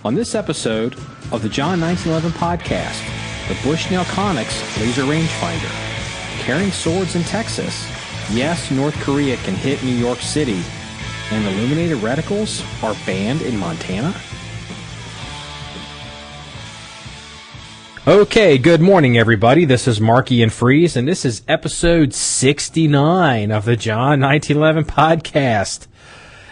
On this episode of the John1911 Podcast, the Bushnell CONX laser rangefinder, carrying swords in Texas, yes, North Korea can hit New York City, and illuminated reticles are banned in Montana? Okay, good morning, everybody. This is Marky and Freeze, and this is episode 69 of the John1911 Podcast.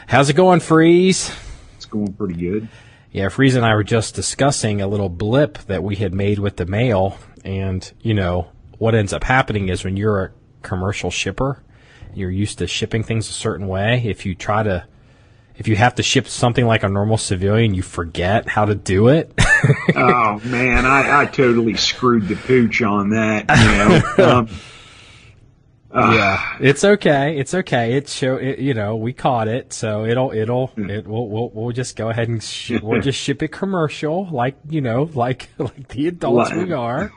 How's it going, Freeze? It's going pretty good. Yeah, Freeze and I were just discussing a little blip that we had made with the mail, and, you know, what ends up happening is when you're a commercial shipper, you're used to shipping things a certain way. If you have to ship something like a normal civilian, you forget how to do it. Oh, man, I totally screwed the pooch on that, you know. Yeah, it's okay. It's okay. We caught it, so we'll just go ahead and we'll just ship it commercial, like the adults we are,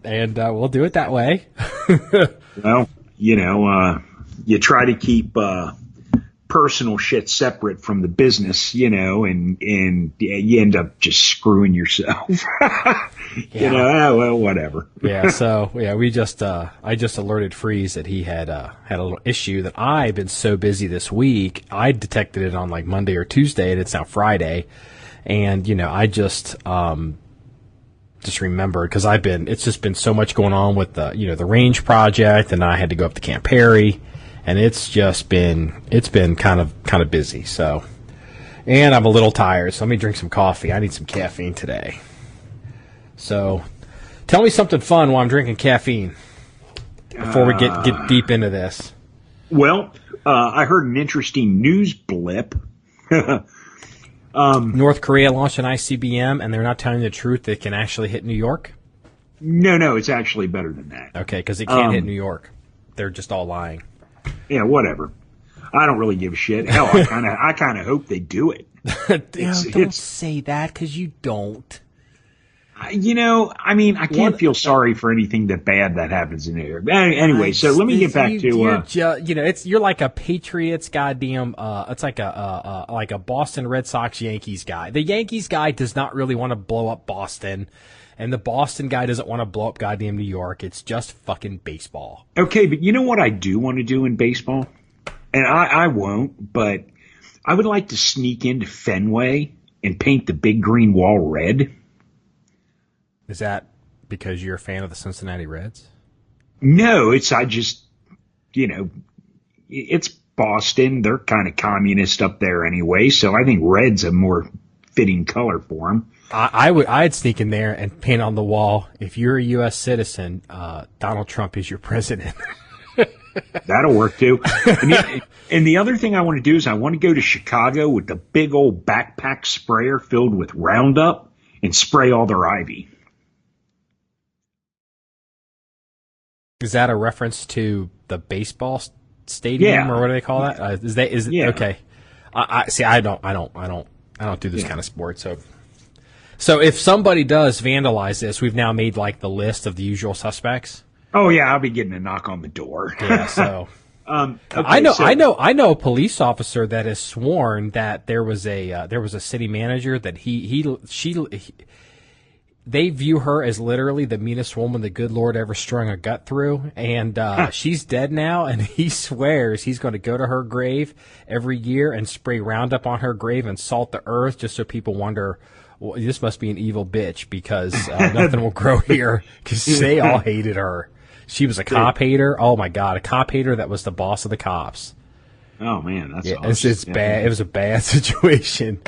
and we'll do it that way. Well, you try to keep personal shit separate from the business, and you end up just screwing yourself. Well, whatever. Yeah. So we just I just alerted Freeze that he had a little issue that I've been so busy this week. I detected it on like Monday or Tuesday, and it's now Friday, and I just remembered because it's just been so much going on with the range project, and I had to go up to Camp Perry. And it's been kind of busy. So, and I'm a little tired. So let me drink some coffee. I need some caffeine today. So, tell me something fun while I'm drinking caffeine before we get deep into this. Well, I heard an interesting news blip. North Korea launched an ICBM, and they're not telling the truth. It can actually hit New York. No, it's actually better than that. Okay, because it can't hit New York. They're just all lying. Yeah, whatever. I don't really give a shit. Hell, I kind of hope they do it. Don't say that, because you don't. I can't feel sorry for anything bad that happens in there. Anyway, so let me get back to you're like a Patriots goddamn. It's like a Boston Red Sox Yankees guy. The Yankees guy does not really want to blow up Boston. And the Boston guy doesn't want to blow up goddamn New York. It's just fucking baseball. Okay, but you know what I do want to do in baseball? And I won't, but I would like to sneak into Fenway and paint the big green wall red. Is that because you're a fan of the Cincinnati Reds? No, it's Boston. They're kind of communist up there anyway, so I think red's a more fitting color for them. I'd sneak in there and paint on the wall, if you're a U.S. citizen, Donald Trump is your president. That'll work too. And the other thing I want to do is I want to go to Chicago with the big old backpack sprayer filled with Roundup and spray all their ivy. Is that a reference to the baseball stadium, or what do they call that? Okay? I don't do this kind of sport, So if somebody does vandalize this, we've now made like the list of the usual suspects. Oh yeah, I'll be getting a knock on the door. Yeah, so okay, I know a police officer that has sworn that there was a city manager that they view her as literally the meanest woman the good Lord ever strung a gut through, and she's dead now, and he swears he's going to go to her grave every year and spray Roundup on her grave and salt the earth just so people wonder, well, this must be an evil bitch because nothing will grow here, because they all hated her. She was a cop hater. Oh my God, a cop hater that was the boss of the cops. Oh man, that's awesome. It's bad. It was a bad situation.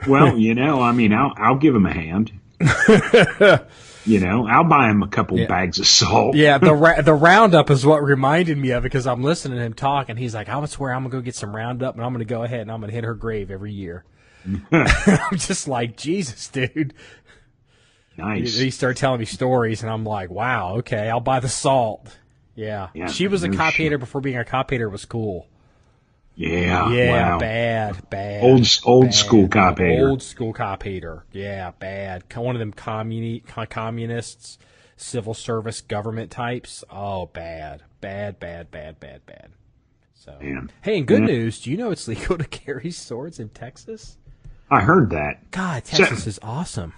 Well, I'll give him a hand. I'll buy him a couple bags of salt. Yeah, the Roundup is what reminded me of it, because I'm listening to him talk, and he's like, I swear I'm going to go get some Roundup, and I'm going to go ahead and I'm going to hit her grave every year. I'm just like, Jesus, dude. Nice. He started telling me stories, and I'm like, wow, okay, I'll buy the salt. Yeah. She was a cop hater before being a cop hater was cool. Yeah. Yeah. Wow. Bad. Old school cop hater. Old school cop hater. Yeah. Bad. One of them communists, civil service government types. Oh, bad. So, Man. hey, in good news, do you know it's legal to carry swords in Texas? I heard that. God, Texas is awesome.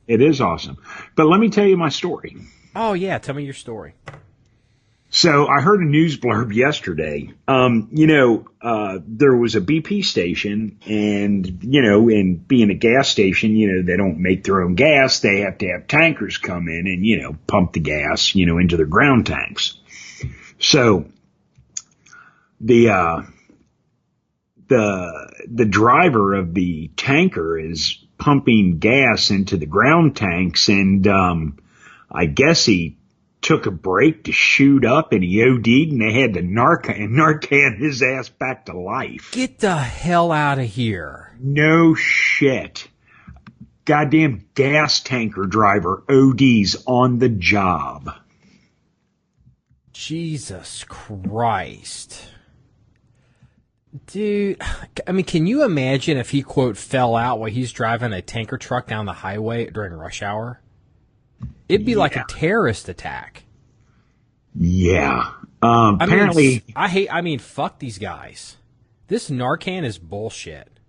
It is awesome. But let me tell you my story. Oh, yeah. Tell me your story. So I heard a news blurb yesterday. There was a BP station and, and being a gas station, they don't make their own gas. They have to have tankers come in and, pump the gas, into their ground tanks. So the driver of the tanker is pumping gas into the ground tanks and, I guess he took a break to shoot up and he OD'd and they had to Narcan his ass back to life. Get the hell out of here. No shit. Goddamn gas tanker driver ODs on the job. Jesus Christ. Dude, I mean, can you imagine if he, quote, fell out while he's driving a tanker truck down the highway during rush hour? It'd be like a terrorist attack. Yeah. Apparently. I mean, fuck these guys. This Narcan is bullshit.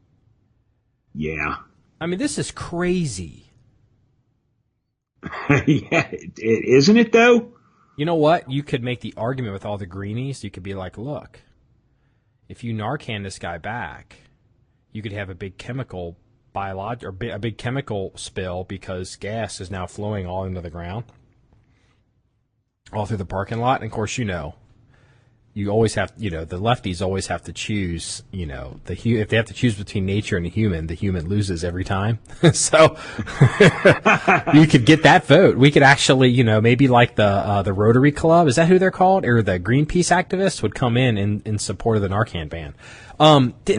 Yeah. I mean, this is crazy. Yeah, isn't it though? You know what? You could make the argument with all the greenies. You could be like, look, if you Narcan this guy back, you could have a big chemical a big chemical spill because gas is now flowing all into the ground, all through the parking lot. And of course, you always have, the lefties always have to choose, if they have to choose between nature and the human loses every time. So you could get that vote. We could actually, maybe like the Rotary Club, is that who they're called? Or the Greenpeace activists would come in support of the Narcan ban.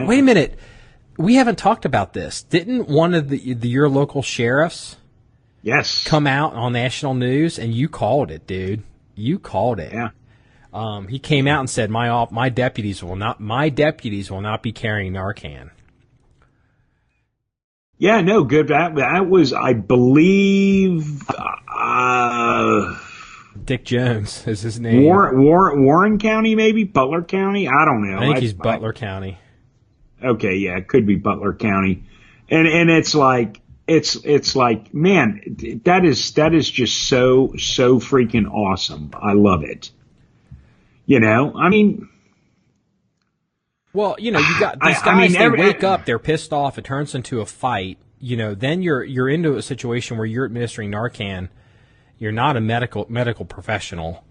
Wait a minute. We haven't talked about this. Didn't one of your local sheriffs come out on national news and you called it, dude? You called it. Yeah. He came out and said, my deputies will not be carrying Narcan. Yeah, no, good. That was, I believe, Dick Jones is his name. Warren County, maybe Butler County. I don't know. I think he's Butler County. Okay, yeah, it could be Butler County, and it's like man, that is just so freaking awesome. I love it. I mean, well, you got these guys. They wake up, they're pissed off. It turns into a fight. Then you're into a situation where you're administering Narcan. You're not a medical professional.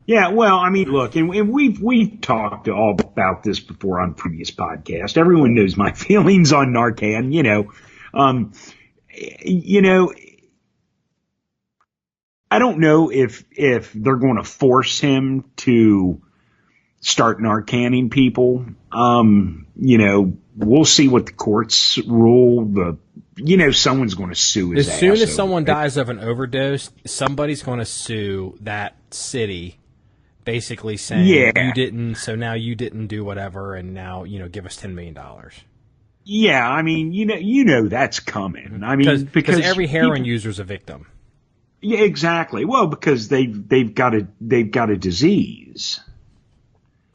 Yeah, well, I mean, look, and we've talked all about this before on previous podcasts. Everyone knows my feelings on Narcan. I don't know if they're going to force him to start Narcanning people. We'll see what the courts rule. Someone's going to sue his ass. As soon as someone dies of an overdose, somebody's going to sue that city. Basically saying you didn't, so now you didn't do whatever, and now give us $10 million. Yeah, I mean, that's coming. I mean, because every heroin user is a victim. Yeah, exactly. Well, because they've got a disease.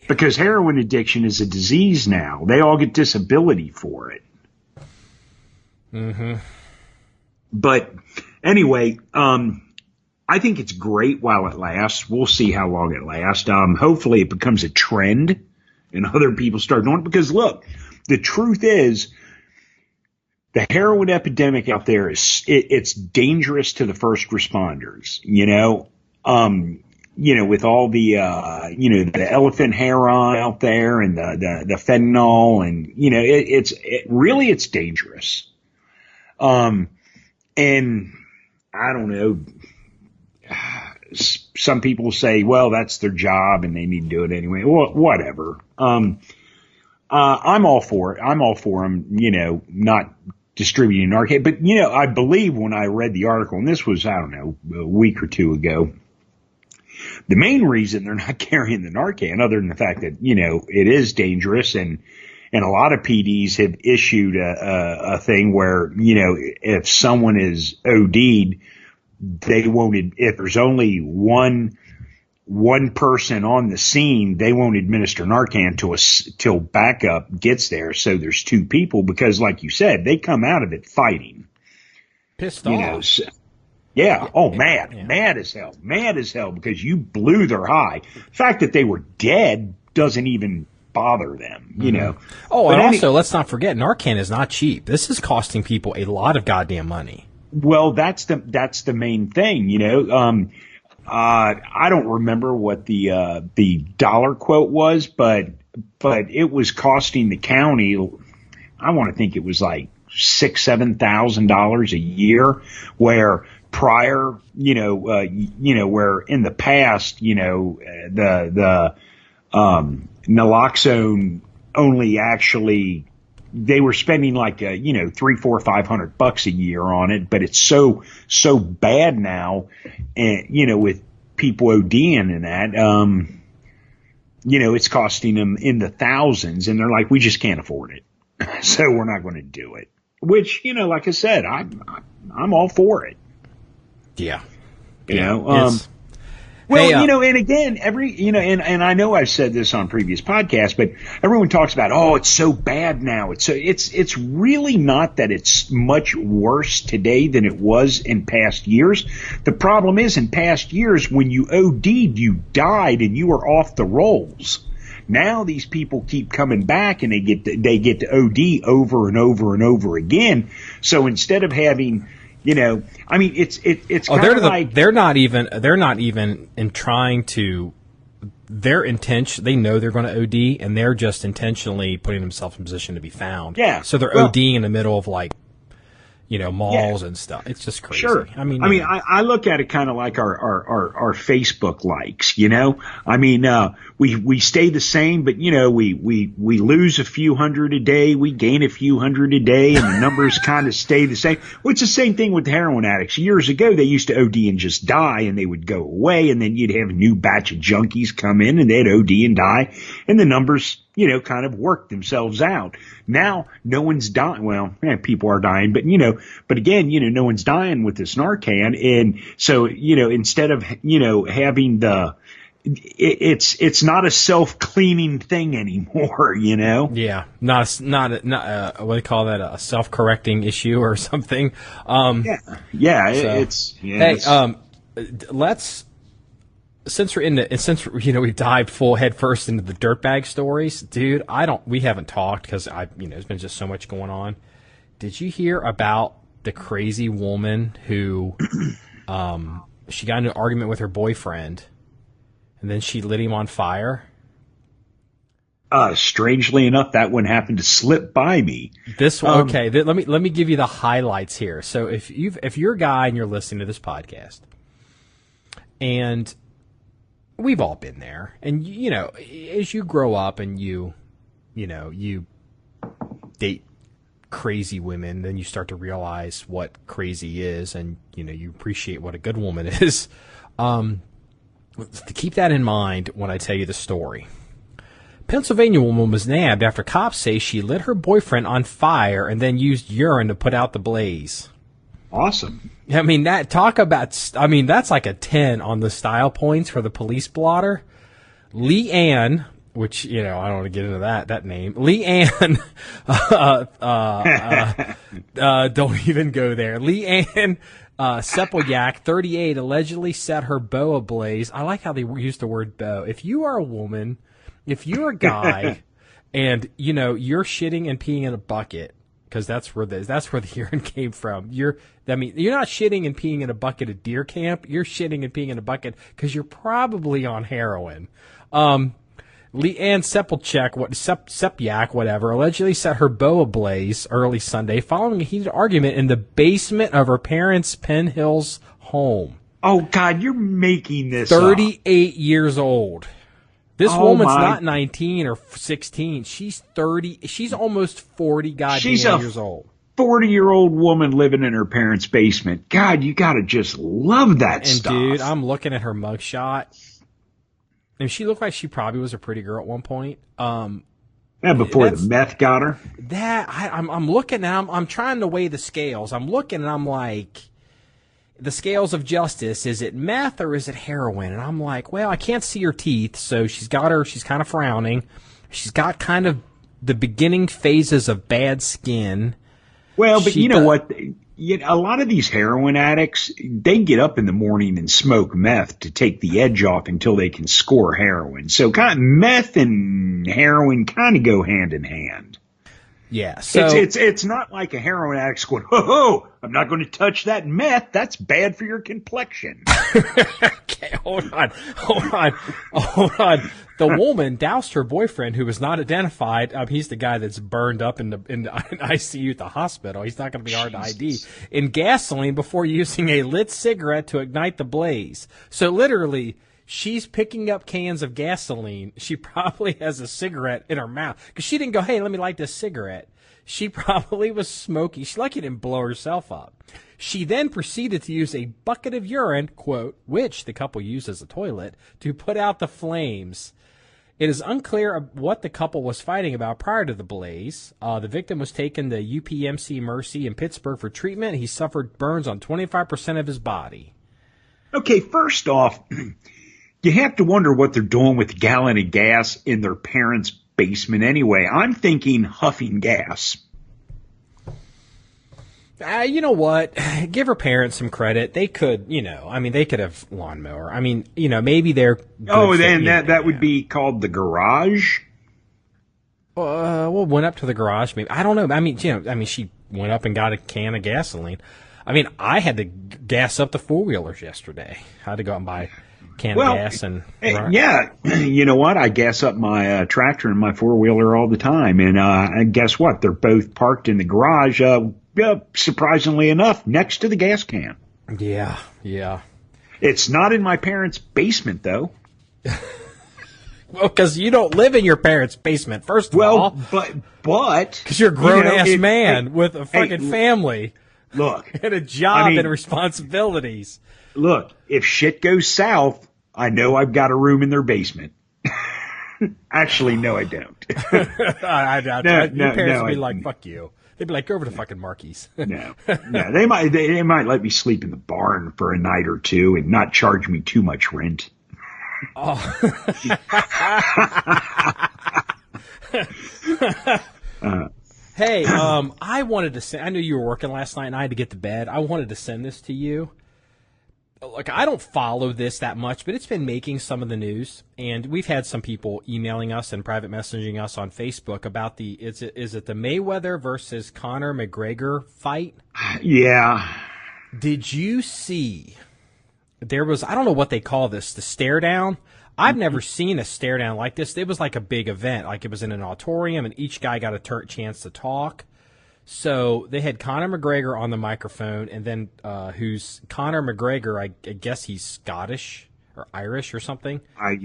Because heroin addiction is a disease now. They all get disability for it. Mm-hmm. But anyway, I think it's great while it lasts. We'll see how long it lasts. Hopefully it becomes a trend and other people start doing it. Because look, the truth is the heroin epidemic out there it's dangerous to the first responders, with all the, the elephant heroin out there and the fentanyl and, it's dangerous. And I don't know. Some people say, well, that's their job and they need to do it anyway. Well, whatever. I'm all for it. I'm all for them, not distributing Narcan. But, I believe when I read the article, and this was, I don't know, a week or two ago, the main reason they're not carrying the Narcan, other than the fact that, it is dangerous and a lot of PDs have issued a thing where, if someone is OD'd, they won't, if there's only one one person on the scene, they won't administer Narcan till backup gets there. So there's two people because, like you said, they come out of it fighting. Pissed off. Yeah. Oh, mad. Yeah. Mad as hell because you blew their high. The fact that they were dead doesn't even bother them, you know. Oh, and also, let's not forget, Narcan is not cheap. This is costing people a lot of goddamn money. Well, that's the main thing, you know. I don't remember what the dollar quote was, but it was costing the county, I want to think it was like $6,000-7,000 a year, where prior, where in the past, the naloxone only actually, they were spending like $300, $400, $500 a year on it, but it's so bad now, and with people ODing and that, it's costing them in the thousands, and they're like, we just can't afford it, so we're not going to do it. Which, like I said, I'm all for it. Yeah. Well, and again, and I know I've said this on previous podcasts, but everyone talks about, oh, it's so bad now. It's really not that it's much worse today than it was in past years. The problem is, in past years, when you OD'd, you died and you were off the rolls. Now these people keep coming back and they get to OD over and over and over again. So instead of having, it's kind of like they're not even in trying to. Their intention, they know they're going to OD, and they're just intentionally putting themselves in position to be found. Yeah. So they're ODing in the middle of malls and stuff. It's just crazy. Sure. I look at it kind of like our Facebook likes, we stay the same, but we lose a few hundred a day, we gain a few hundred a day, and the numbers kind of stay the same. Well, it's the same thing with the heroin addicts. Years ago, they used to OD and just die, and they would go away, and then you'd have a new batch of junkies come in, and they'd OD and die, and the numbers, kind of work themselves out. Now, no one's dying. Well, people are dying, but again, no one's dying with this Narcan. And so, instead of, having it's not a self-cleaning thing anymore, Yeah. Not what do they call that? A self-correcting issue or something. Since we've dived full head first into the dirtbag stories, dude, we haven't talked because there's been just so much going on. Did you hear about the crazy woman who, she got into an argument with her boyfriend and then she lit him on fire? Strangely enough, that one happened to slip by me. Let me give you the highlights here. So if you're a guy and you're listening to this podcast, and we've all been there, and as you grow up and you date crazy women, then you start to realize what crazy is, and you appreciate what a good woman is. To keep that in mind when I tell you the story. Pennsylvania woman was nabbed after cops say she lit her boyfriend on fire and then used urine to put out the blaze. Awesome. That's like a 10 on the style points for the police blotter. Lee Ann, which, I don't want to get into that name. Lee Ann, don't even go there. Lee Ann, Sepelyak, 38, allegedly set her beau ablaze. I like how they use the word beau. If you are a woman, if you're a guy, and, you're shitting and peeing in a bucket, because that's where the urine came from. You're not shitting and peeing in a bucket at deer camp. You're shitting and peeing in a bucket because you're probably on heroin. Leanne Sepelyak, whatever, allegedly set her beau ablaze early Sunday following a heated argument in the basement of her parents' Penn Hills home. Oh, God, you're making this 38 years old. This woman's not 19 or 16. She's 30. She's almost 40 years old. 40-year-old woman living in her parents' basement. God, you got to just love that stuff. And, dude, I'm looking at her mugshot. And she looked like she probably was a pretty girl at one point. Before the meth got her? I'm looking now. I'm trying to weigh the scales. I'm looking and I'm like, the scales of justice. Is it meth or is it heroin? And I'm like, well, I can't see her teeth, so she's kind of frowning. She's got kind of the beginning phases of bad skin. Well, but you know what? A lot of these heroin addicts, they get up in the morning and smoke meth to take the edge off until they can score heroin. So kind of meth and heroin kind of go hand in hand. Yeah, so it's not like a heroin addict's going, oh, I'm not going to touch that meth. That's bad for your complexion. Okay, hold on. The woman doused her boyfriend, who was not identified. He's the guy that's burned up in ICU at the hospital. He's not going to be hard to ID. In gasoline before using a lit cigarette to ignite the blaze. So literally, she's picking up cans of gasoline. She probably has a cigarette in her mouth because she didn't go, hey, let me light this cigarette. She probably was smoking. She's lucky didn't blow herself up. She then proceeded to use a bucket of urine, quote, which the couple used as a toilet, to put out the flames. It is unclear what the couple was fighting about prior to the blaze. The victim was taken to UPMC Mercy in Pittsburgh for treatment. He suffered burns on 25% of his body. Okay, first off, you have to wonder what they're doing with a gallon of gas in their parents' basement anyway. I'm thinking huffing gas. You know what? Give her parents some credit. They could, they could have lawnmower. I mean, maybe they're. Oh, then that would be called the garage. Well, went up to the garage. Maybe I don't know. I mean, she went up and got a can of gasoline. I mean, I had to gas up the 4-wheelers yesterday. I had to go out and buy a can of gas and. Yeah, you know what? I gas up my tractor and my 4-wheeler all the time, and guess what? They're both parked in the garage. Surprisingly enough, next to the gas can. Yeah. It's not in my parents' basement, though. Well, because you don't live in your parents' basement, first of all. But because you're a grown-ass man with a fucking family. Look. And a job and responsibilities. Look, if shit goes south, I know I've got a room in their basement. Actually, no, I don't. Your parents would be like, fuck you. They'd be like, go over to fucking Marky's. No. They might let me sleep in the barn for a night or two and not charge me too much rent. Oh. Hey, I wanted to send. I knew you were working last night, and I had to get to bed. I wanted to send this to you. Look, I don't follow this that much, but it's been making some of the news, and we've had some people emailing us and private messaging us on Facebook about is it the Mayweather versus Conor McGregor fight? Yeah. Did you see? There was, I don't know what they call this, the stare down. I've never seen a stare down like this. It was like a big event, like it was in an auditorium, and each guy got a chance to talk. So they had Conor McGregor on the microphone, and then who's Conor McGregor? I guess he's Scottish or Irish or something. I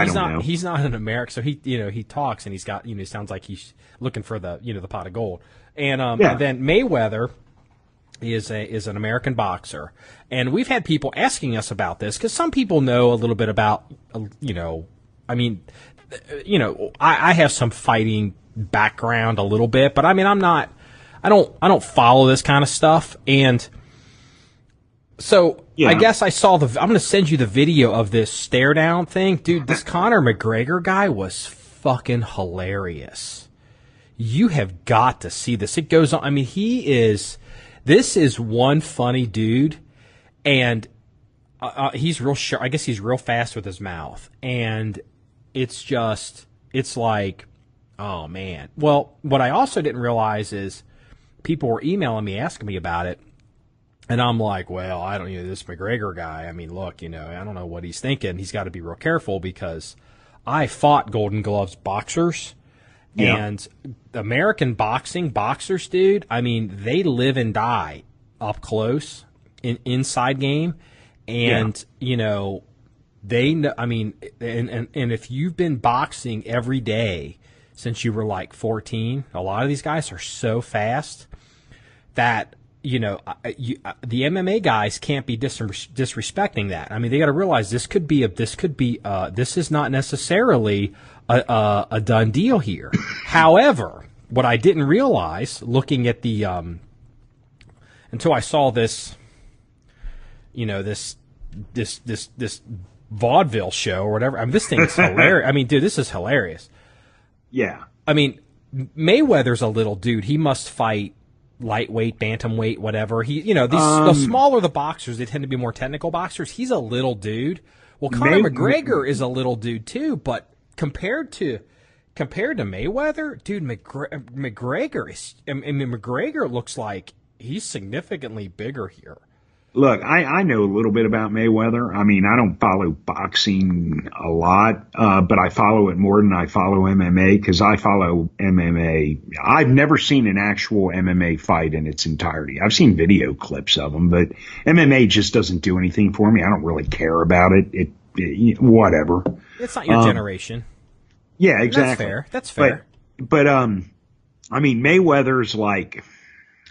don't know. He's not an American, so he talks and he's got sounds like he's looking for the the pot of gold. And and then Mayweather is an American boxer, and we've had people asking us about this because some people know a little bit about I have some fighting background a little bit, but I mean I don't follow this kind of stuff, and so I guess I saw I'm going to send you the video of this stare down thing, dude. This Conor McGregor guy was fucking hilarious. You have got to see this. It goes on. I mean, this is one funny dude, and he's real sharp. I guess he's real fast with his mouth, and it's like, oh man. Well, what I also didn't realize is people were emailing me asking me about it, and I'm like, well, I don't, this McGregor guy, I mean, look, I don't know what he's thinking. He's got to be real careful because I fought Golden Gloves boxers, and American boxers, dude, I mean, they live and die up close in inside game, and they know, I mean, and if you've been boxing every day since you were like 14, a lot of these guys are so fast that the MMA guys can't be disrespecting that. I mean, they got to realize this is not necessarily a done deal here. However, what I didn't realize looking at the until I saw this this vaudeville show or whatever. I mean, this thing's hilarious. I mean, dude, this is hilarious. Yeah. I mean, Mayweather's a little dude. He must fight lightweight, bantamweight, whatever. The smaller the boxers, they tend to be more technical boxers. He's a little dude. Well, Conor McGregor is a little dude too, but compared to Mayweather, dude, McGregor looks like he's significantly bigger here. Look, I know a little bit about Mayweather. I mean, I don't follow boxing a lot, but I follow it more than I follow MMA because I follow MMA. I've never seen an actual MMA fight in its entirety. I've seen video clips of them, but MMA just doesn't do anything for me. I don't really care about it. Whatever. It's not your generation. Yeah, exactly. That's fair. But I mean, Mayweather's like,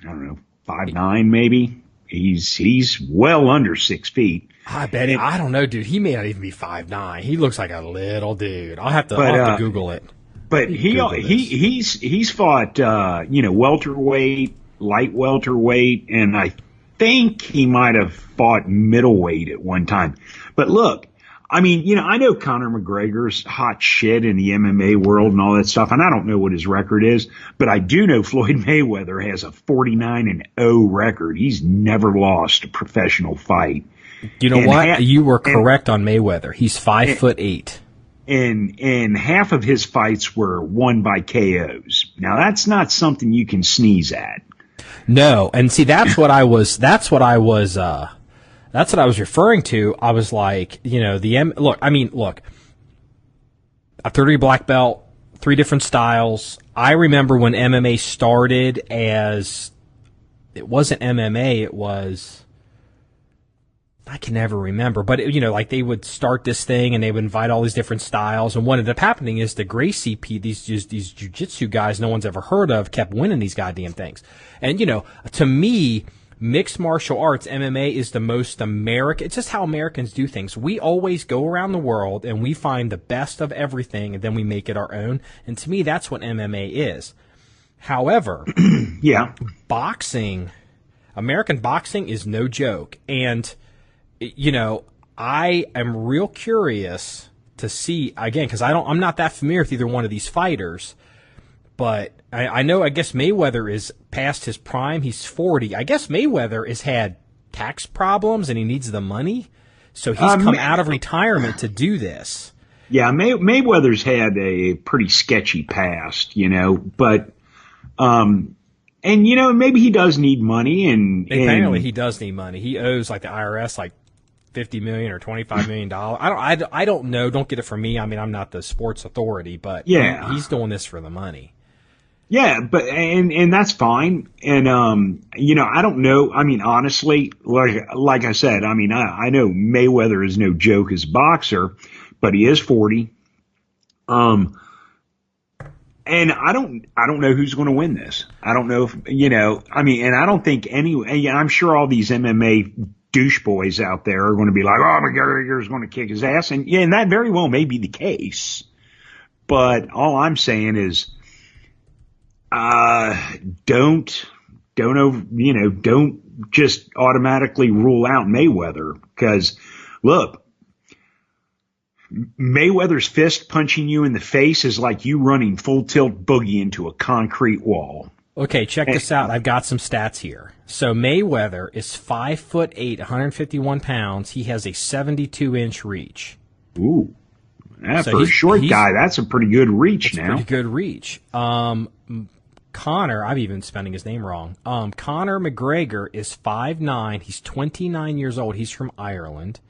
I don't know, 5'9" maybe. He's well under 6 feet. I bet it. I don't know, dude. He may not even be 5'9". He looks like a little dude. I'll have to Google it. But he's fought welterweight, light welterweight, and I think he might have fought middleweight at one time. But look, I mean, I know Conor McGregor's hot shit in the MMA world and all that stuff, and I don't know what his record is, but I do know Floyd Mayweather has a 49-0 record. He's never lost a professional fight. You know what? You were correct on Mayweather. He's 5'8". And half of his fights were won by KOs. Now that's not something you can sneeze at. No, and see that's what I was referring to. I was like, look, a 30 black belt, 3 different styles. I remember when MMA started as, it wasn't MMA, it was, I can never remember, but like they would start this thing and they would invite all these different styles. And what ended up happening is the Gracie these jiu-jitsu guys no one's ever heard of kept winning these goddamn things. And, to me, mixed martial arts, MMA, is the most American. It's just how Americans do things. We always go around the world and we find the best of everything and then we make it our own. And to me, that's what MMA is. However, yeah, American boxing is no joke. And, I am real curious to see, again, because I'm not that familiar with either one of these fighters, but I guess Mayweather is past his prime. He's 40. I guess Mayweather has had tax problems and he needs the money. So he's come out of retirement to do this. Yeah, Mayweather's had a pretty sketchy past, but, and, maybe he does need money and apparently he does need money. He owes like the IRS like $50 million or $25 million. I don't know. Don't get it from me. I mean, I'm not the sports authority, but yeah, he's doing this for the money. Yeah, but and that's fine. And I don't know. I mean, honestly, like I said, I mean, I know Mayweather is no joke as a boxer, but he is 40. And I don't know who's going to win this. I don't know if and I don't think I'm sure all these MMA douche boys out there are going to be like, oh, McGregor's going to kick his ass, and that very well may be the case. But all I'm saying is, don't just automatically rule out Mayweather, because look, Mayweather's fist punching you in the face is like you running full tilt boogie into a concrete wall. Okay, check this out. I've got some stats here. So Mayweather is 5'8", 151 pounds. He has a 72-inch reach. Ooh. For a short guy, that's a pretty good reach now. Pretty good reach. Conor, I'm even spelling his name wrong. Conor McGregor is 5'9". He's 29 years old. He's from Ireland.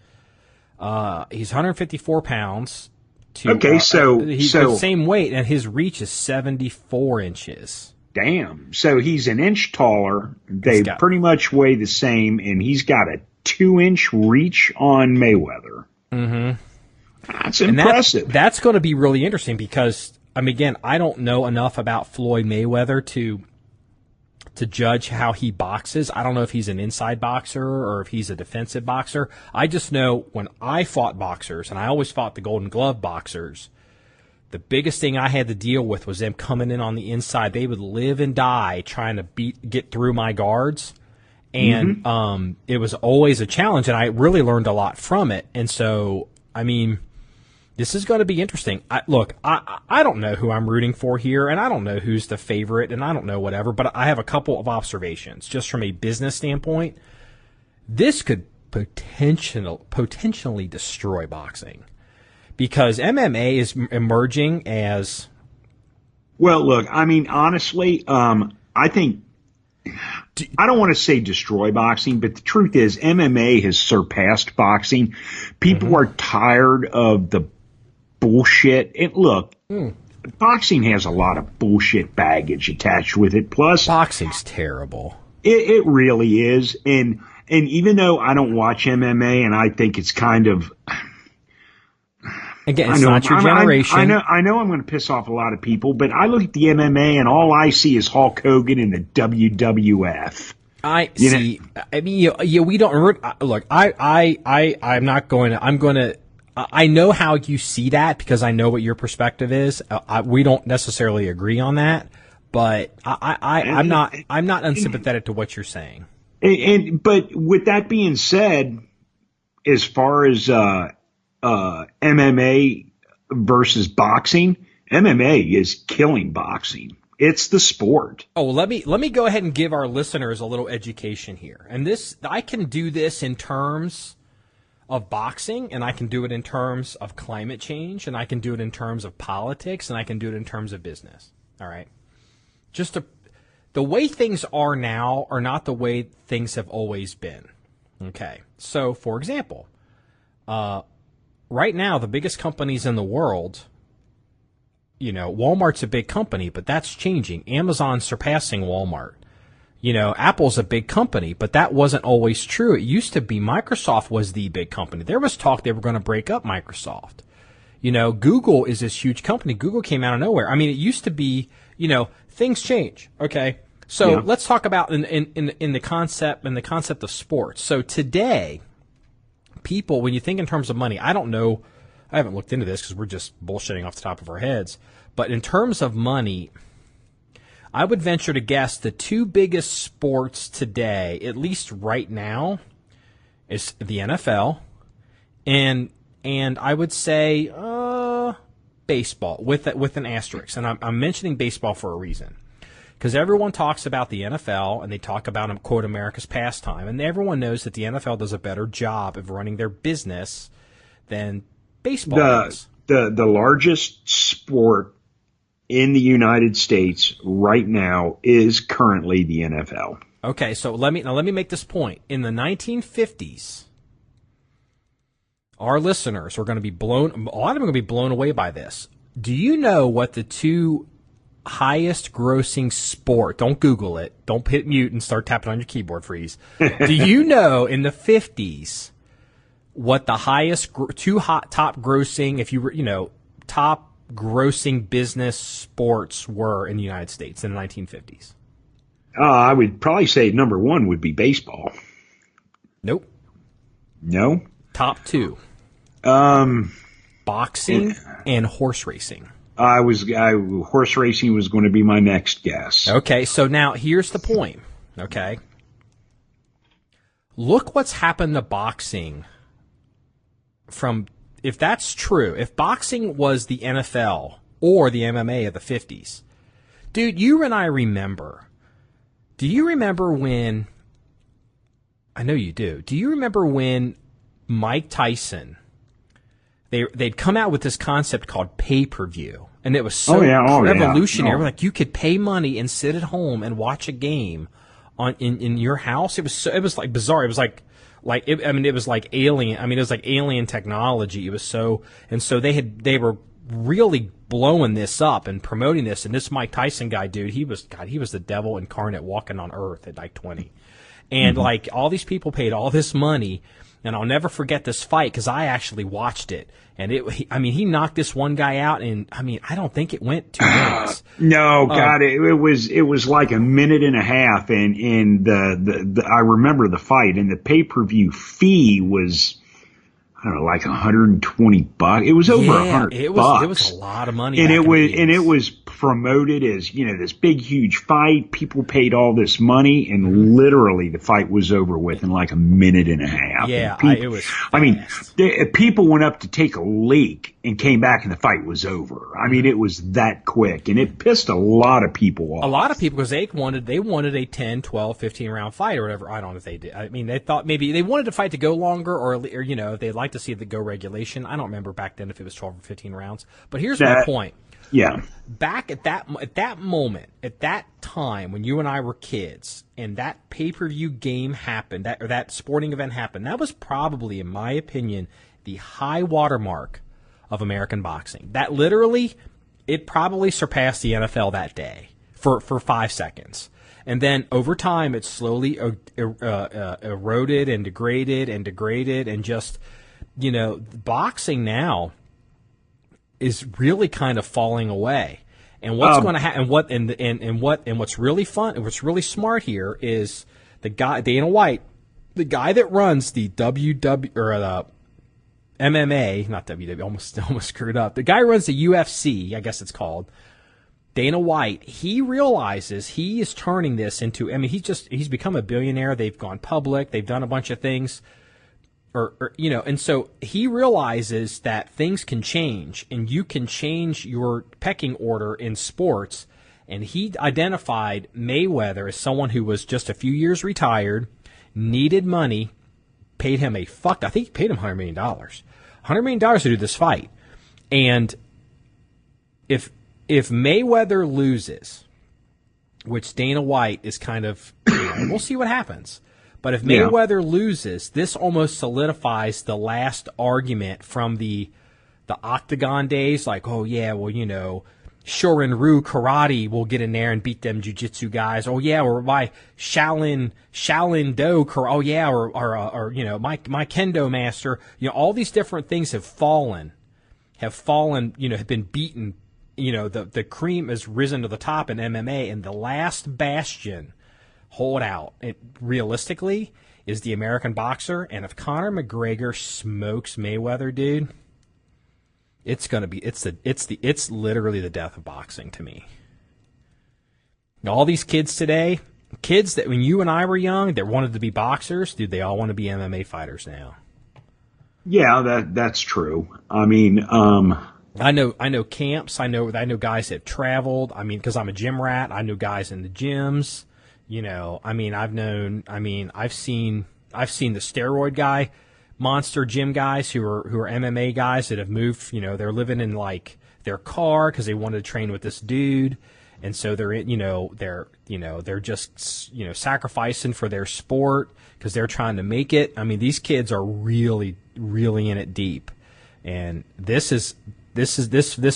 He's 154 pounds. He's the same weight, and his reach is 74 inches. Damn. So he's an inch taller. They pretty much weigh the same, and he's got a 2-inch reach on Mayweather. Mm-hmm. That's impressive. That's going to be really interesting because, again, I don't know enough about Floyd Mayweather to judge how he boxes. I don't know if he's an inside boxer or if he's a defensive boxer. I just know when I fought boxers, and I always fought the Golden Glove boxers, the biggest thing I had to deal with was them coming in on the inside. They would live and die trying to get through my guards. And it was always a challenge, and I really learned a lot from it. And so, I mean, this is going to be interesting. I don't know who I'm rooting for here, and I don't know who's the favorite, and I don't know whatever, but I have a couple of observations. Just from a business standpoint, this could potentially destroy boxing, because MMA is emerging as... Well, look, I mean, honestly, I think... I don't want to say destroy boxing, but the truth is MMA has surpassed boxing. People are tired of the bullshit. And look, boxing has a lot of bullshit baggage attached with it. Plus, boxing's terrible. It really is. And even though I don't watch MMA and I think it's kind of... Again, it's not your generation. I know I'm going to piss off a lot of people, but I look at the MMA and all I see is Hulk Hogan and the WWF. I mean, we don't look. I'm not going to. I'm going to. I know how you see that because I know what your perspective is. We don't necessarily agree on that, but I'm not unsympathetic to what you're saying. But with that being said, as far as MMA versus boxing, MMA is killing boxing. It's the sport. Oh, well, let me go ahead and give our listeners a little education here. And I can do this in terms of boxing, and I can do it in terms of climate change, and I can do it in terms of politics, and I can do it in terms of business. All right? The way things are now are not the way things have always been. Okay. So, for example, right now, the biggest companies in the world, Walmart's a big company, but that's changing. Amazon's surpassing Walmart. Apple's a big company, but that wasn't always true. It used to be Microsoft was the big company. There was talk they were going to break up Microsoft. Google is this huge company. Google came out of nowhere. I mean, it used to be, things change. Okay. So let's talk about in the concept of sports. So today, people, when you think in terms of money, I don't know, I haven't looked into this because we're just bullshitting off the top of our heads, but in terms of money, I would venture to guess the two biggest sports today, at least right now, is the NFL and I would say baseball with an asterisk. And I'm mentioning baseball for a reason. Because everyone talks about the NFL, and they talk about, quote, America's pastime. And everyone knows that the NFL does a better job of running their business than baseball does. The largest sport in the United States right now is currently the NFL. Okay, so let me make this point. In the 1950s, our listeners are going to be a lot of them are going to be blown away by this. Do you know what the two highest grossing sport, don't Google it, don't hit mute and start tapping on your keyboard, freeze. Do you know in the 50s what the highest top grossing, top grossing business sports were in the United States in the 1950s? I would probably say number one would be baseball. Nope. No? Top two. Boxing and horse racing. Horse racing was going to be my next guess. Okay, so now here's the point. Okay. Look what's happened to boxing if that's true, if boxing was the NFL or the MMA of the 50s, dude, you and I remember. Do you remember when, I know you do you remember when Mike Tyson, they'd come out with this concept called pay-per-view, and it was so revolutionary. Like, you could pay money and sit at home and watch a game in your house. It was like bizarre. It was like it was like alien. I mean, it was like alien technology. It was so, and so they were really blowing this up and promoting this. And this Mike Tyson guy, dude, he was the devil incarnate walking on earth at like 20. And like, all these people paid all this money. And I'll never forget this fight because I actually watched it. And he knocked this one guy out, and I don't think it went 2 minutes. No, God, it was like a minute and a half, and the I remember the fight, and the pay-per-view fee was, I don't know, like $120. It was over $100. It was a lot of money. And it was promoted as, this big, huge fight. People paid all this money, and literally the fight was over with in like a minute and a half. Yeah, it was fast. I mean, people went up to take a leak and came back and the fight was over. I mean, it was that quick, and it pissed a lot of people off. A lot of people, because they wanted a 10, 12, 15 round fight or whatever. I don't know if they did. I mean, they thought maybe they wanted the fight to go longer, or if they'd like to see it go regulation. I don't remember back then if it was 12 or 15 rounds. But here's my point. Yeah. Back at that moment, at that time when you and I were kids, and that pay-per-view game happened, that sporting event happened, that was probably, in my opinion, the high watermark of American boxing. That literally, it probably surpassed the NFL that day for 5 seconds. And then over time, it slowly eroded and degraded and just, boxing now is really kind of falling away. And what's going to happen? And what's really fun and what's really smart here is the guy Dana White, the guy that runs the MMA, not WWE, almost screwed up. The guy who runs the UFC, I guess it's called. Dana White, he realizes he is turning this into, he's become a billionaire. They've gone public. They've done a bunch of things. And so he realizes that things can change, and you can change your pecking order in sports. And he identified Mayweather as someone who was just a few years retired, needed money, paid him I think he paid him $100 million. $100 million to do this fight. And if Mayweather loses, which Dana White is kind of, we'll see what happens. But if Mayweather loses, this almost solidifies the last argument from the Octagon days. Like, oh, yeah, well, Shorin Ryu karate will get in there and beat them jiu-jitsu guys. Oh, yeah, or my Shaolin Do karate. Oh, yeah, or my kendo master. All these different things have fallen, have been beaten. The cream has risen to the top in MMA, and the last bastion holdout, realistically, is the American boxer. And if Conor McGregor smokes Mayweather, dude, it's literally the death of boxing to me. All these kids today, kids that when you and I were young that wanted to be boxers, dude, they all want to be MMA fighters now. Yeah, that's true. I mean, I know camps. I know guys that have traveled. I mean, because I'm a gym rat, I know guys in the gyms. I've seen the steroid guy, monster gym guys who are MMA guys that have moved. They're living in like their car because they wanted to train with this dude, and so they're just sacrificing for their sport because they're trying to make it. I mean, these kids are really, really in it deep, and this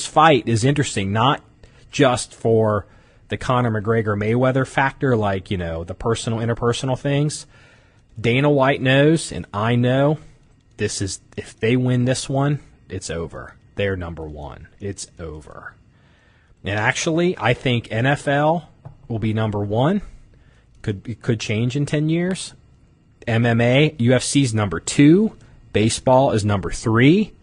fight is interesting, not just for the Conor McGregor Mayweather factor, like, the interpersonal things. Dana White knows, and I know, if they win this one, it's over. They're number one. It's over. And actually, I think NFL will be number one. Could change in 10 years. MMA, UFC's number 2. Baseball is number 3.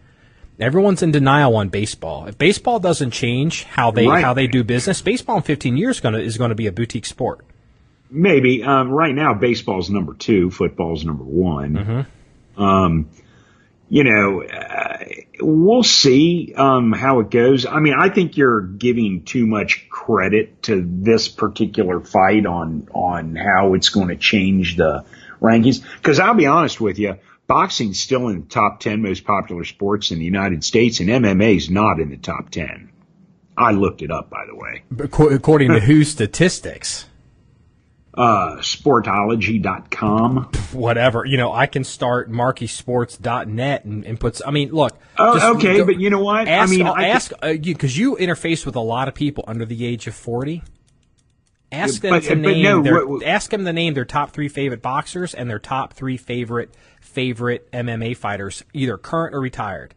Everyone's in denial on baseball. If baseball doesn't change how they do business, baseball in 15 years is going to be a boutique sport. Maybe. Right now, baseball's number 2, football's number 1. Mm-hmm. We'll see how it goes. I mean, I think you're giving too much credit to this particular fight on how it's going to change the rankings. Because I'll be honest with you, boxing's still in the top 10 most popular sports in the United States, and MMA is not in the top 10. I looked it up, by the way. According to whose statistics? Sportology.com. Whatever. I can start markysports.net and put. I mean, look. Okay, but you know what? Because you interface with a lot of people under the age of 40. Ask them to name their top 3 favorite boxers and their top 3 favorite MMA fighters, either current or retired.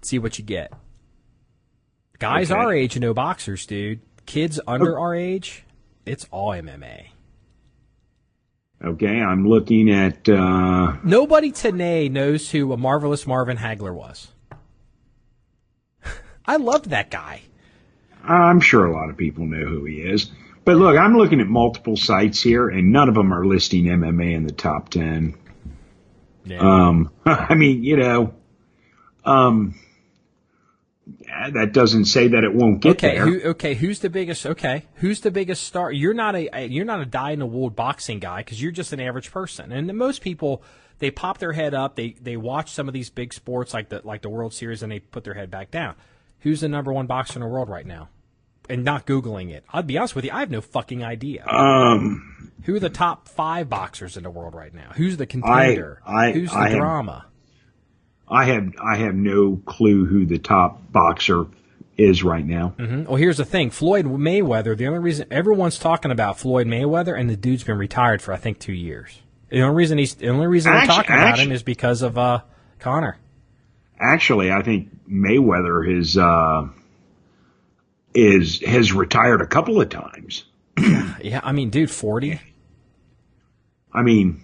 See what you get. Guys our age know boxers, dude. Kids under our age, it's all MMA. Okay, I'm looking at... Nobody today knows who a Marvelous Marvin Hagler was. I loved that guy. I'm sure a lot of people know who he is. But look, I'm looking at multiple sites here, and none of them are listing MMA in the top 10. Yeah. I mean, that doesn't say that it won't get there. Who's the biggest? Okay, who's the biggest star? You're not a die-in-the-wool boxing guy because you're just an average person. And most people, they pop their head up, they watch some of these big sports like the World Series, and they put their head back down. Who's the number one boxer in the world right now? And not Googling it. I'll be honest with you, I have no fucking idea. Who are the top 5 boxers in the world right now? Who's the contender? Who's the drama? I have no clue who the top boxer is right now. Mm-hmm. Well, here's the thing. Floyd Mayweather, the only reason everyone's talking about Floyd Mayweather, and the dude's been retired for, I think, 2 years. The only reason they're talking about him is because of Conor. Actually, I think Mayweather has retired a couple of times. Yeah, I mean, dude, 40. I mean,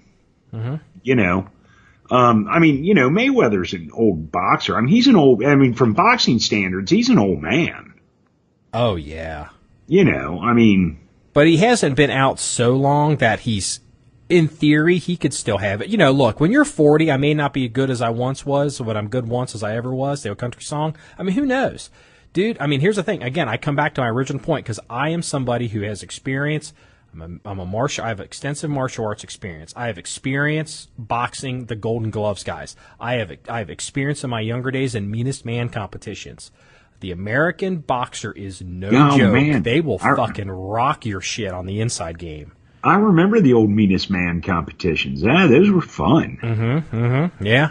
Mayweather's an old boxer. I mean, from boxing standards, he's an old man. Oh, yeah. But he hasn't been out so long that he's, in theory, he could still have it. Look, when you're 40, I may not be as good as I once was, but I'm good once as I ever was, the old country song. I mean, who knows? Dude, I mean, here's the thing. Again, I come back to my original point because I am somebody who has experience. I'm a martial. I have extensive martial arts experience. I have experience boxing the Golden Gloves guys. I have experience in my younger days in meanest man competitions. The American boxer is no joke. Man. They will fucking rock your shit on the inside game. I remember the old meanest man competitions. Yeah, those were fun. Yeah.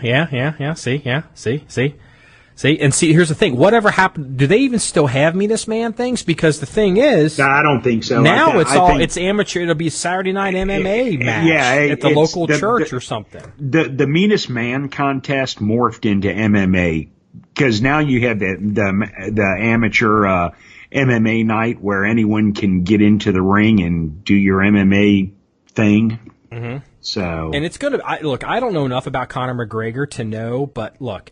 See, here's the thing. Whatever happened? Do they even still have meanest man things? Because the thing is, no, I don't think so. Now it's amateur. It'll be a Saturday night MMA match at the local church or something. The meanest man contest morphed into MMA because now you have the amateur MMA night where anyone can get into the ring and do your MMA thing. Mm-hmm. So, and it's gonna look. I don't know enough about Conor McGregor to know, but look,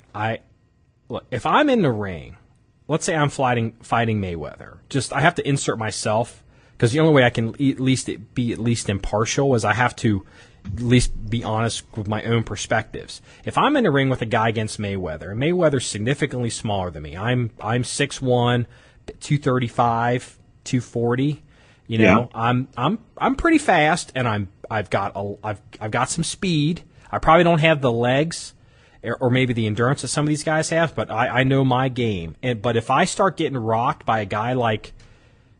if I'm in the ring, let's say I'm fighting Mayweather, I have to insert myself because the only way I can at least impartial is I have to at least be honest with my own perspectives. If I'm in the ring with a guy against Mayweather, and Mayweather's significantly smaller than me, I'm 6'1", 235, 240. I'm pretty fast, and I've got some speed. I probably don't have the legs or maybe the endurance that some of these guys have, but I know my game. But if I start getting rocked by a guy like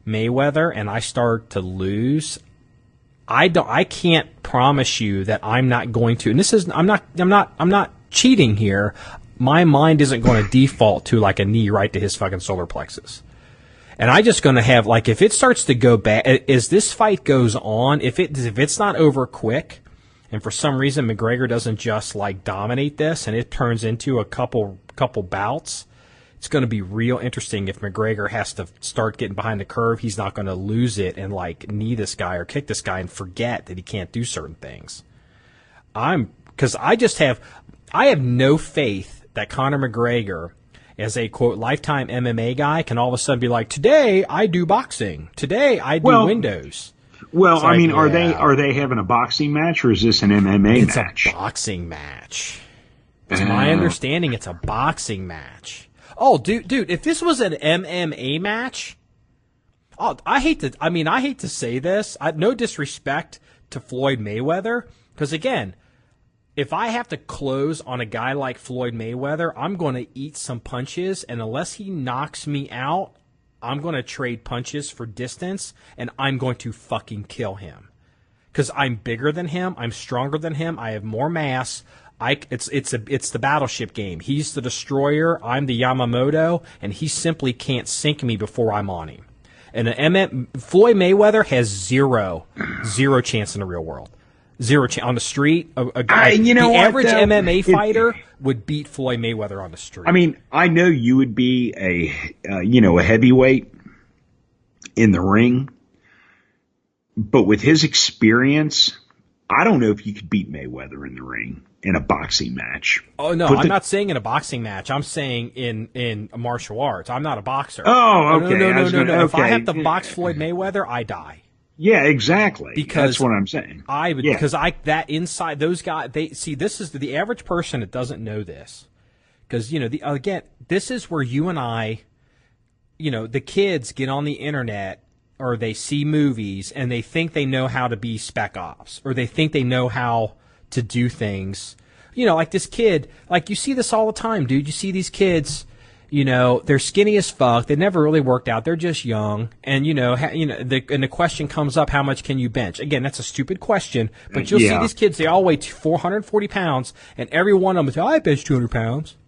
Mayweather and I start to lose, I can't promise you that I'm not going to. And this is I'm not cheating here. My mind isn't going to default to like a knee right to his fucking solar plexus. And I just going to have if it starts to go bad as this fight goes on, if it's not over quick. And for some reason, McGregor doesn't just dominate this, and it turns into a couple bouts. It's going to be real interesting if McGregor has to start getting behind the curve. He's not going to lose it and knee this guy or kick this guy and forget that he can't do certain things. Because I have no faith that Conor McGregor, as a quote lifetime MMA guy, can all of a sudden be like, today I do boxing, today I do windows. Well, I mean, are they having a boxing match or is this an MMA match? It's a boxing match. It's my understanding it's a boxing match. Oh, dude, if this was an MMA match, I hate to say this. No disrespect to Floyd Mayweather, because again, if I have to close on a guy like Floyd Mayweather, I'm going to eat some punches, and unless he knocks me out, I'm going to trade punches for distance, and I'm going to fucking kill him. Because I'm bigger than him, I'm stronger than him, I have more mass. It's the battleship game. He's the destroyer, I'm the Yamamoto, and he simply can't sink me before I'm on him. And Floyd Mayweather has zero chance in the real world. Zero chance on the street. The average MMA fighter would beat Floyd Mayweather on the street. I mean, I know you would be a heavyweight in the ring, but with his experience I don't know if you could beat Mayweather in the ring in a boxing match. Oh, no, I'm not saying in a boxing match. I'm saying in martial arts. I'm not a boxer. Oh, okay. No. If I have to box Floyd Mayweather, I die. Yeah, exactly. Because that's what I'm saying. That inside, those guys, this is the average person that doesn't know this. Because, again, this is where you and I, the kids get on the internet or they see movies and they think they know how to be spec ops or they think they know how to do things. Like this kid, like you see this all the time, dude. You see these kids, they're skinny as fuck. They never really worked out. They're just young. And, the question comes up, how much can you bench? Again, that's a stupid question, but you'll see these kids, they all weigh 440 pounds and every one of them is, I bench 200 pounds.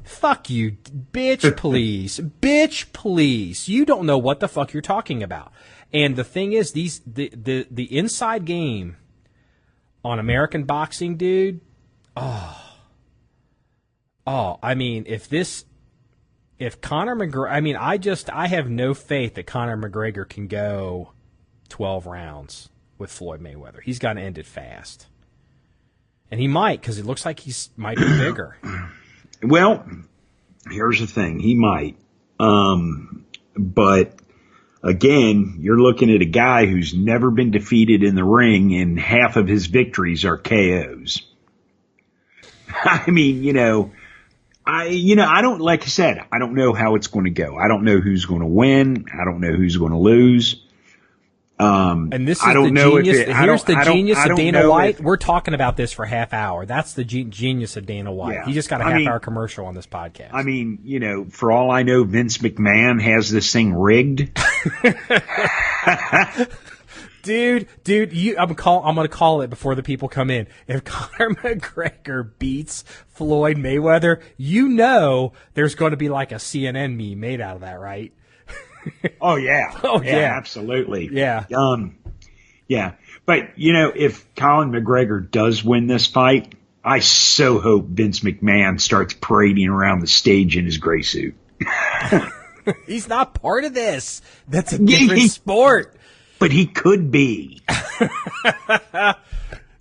Fuck you, bitch, please. Bitch, please. You don't know what the fuck you're talking about. And the thing is, the inside game on American boxing, dude, I mean, if Conor McGregor, I have no faith that Conor McGregor can go 12 rounds with Floyd Mayweather. He's got to end it fast. And he might, because it looks like might be bigger. Well, here's the thing. He might. But again, you're looking at a guy who's never been defeated in the ring, and half of his victories are KOs. I mean, I don't, like I said, I don't know how it's going to go. I don't know who's going to win. I don't know who's going to lose. And this is here's the genius of Dana White. We're talking about this for a half hour. That's the genius of Dana White. Yeah. He just got a half hour commercial on this podcast. I mean, for all I know, Vince McMahon has this thing rigged. Dude, I'm going to call it before the people come in. If Conor McGregor beats Floyd Mayweather, there's going to be like a CNN meme made out of that, right? Oh yeah. Oh yeah. Absolutely. Yeah. Yeah. But if Colin McGregor does win this fight, I so hope Vince McMahon starts parading around the stage in his gray suit. He's not part of this. That's a different sport. But he could be.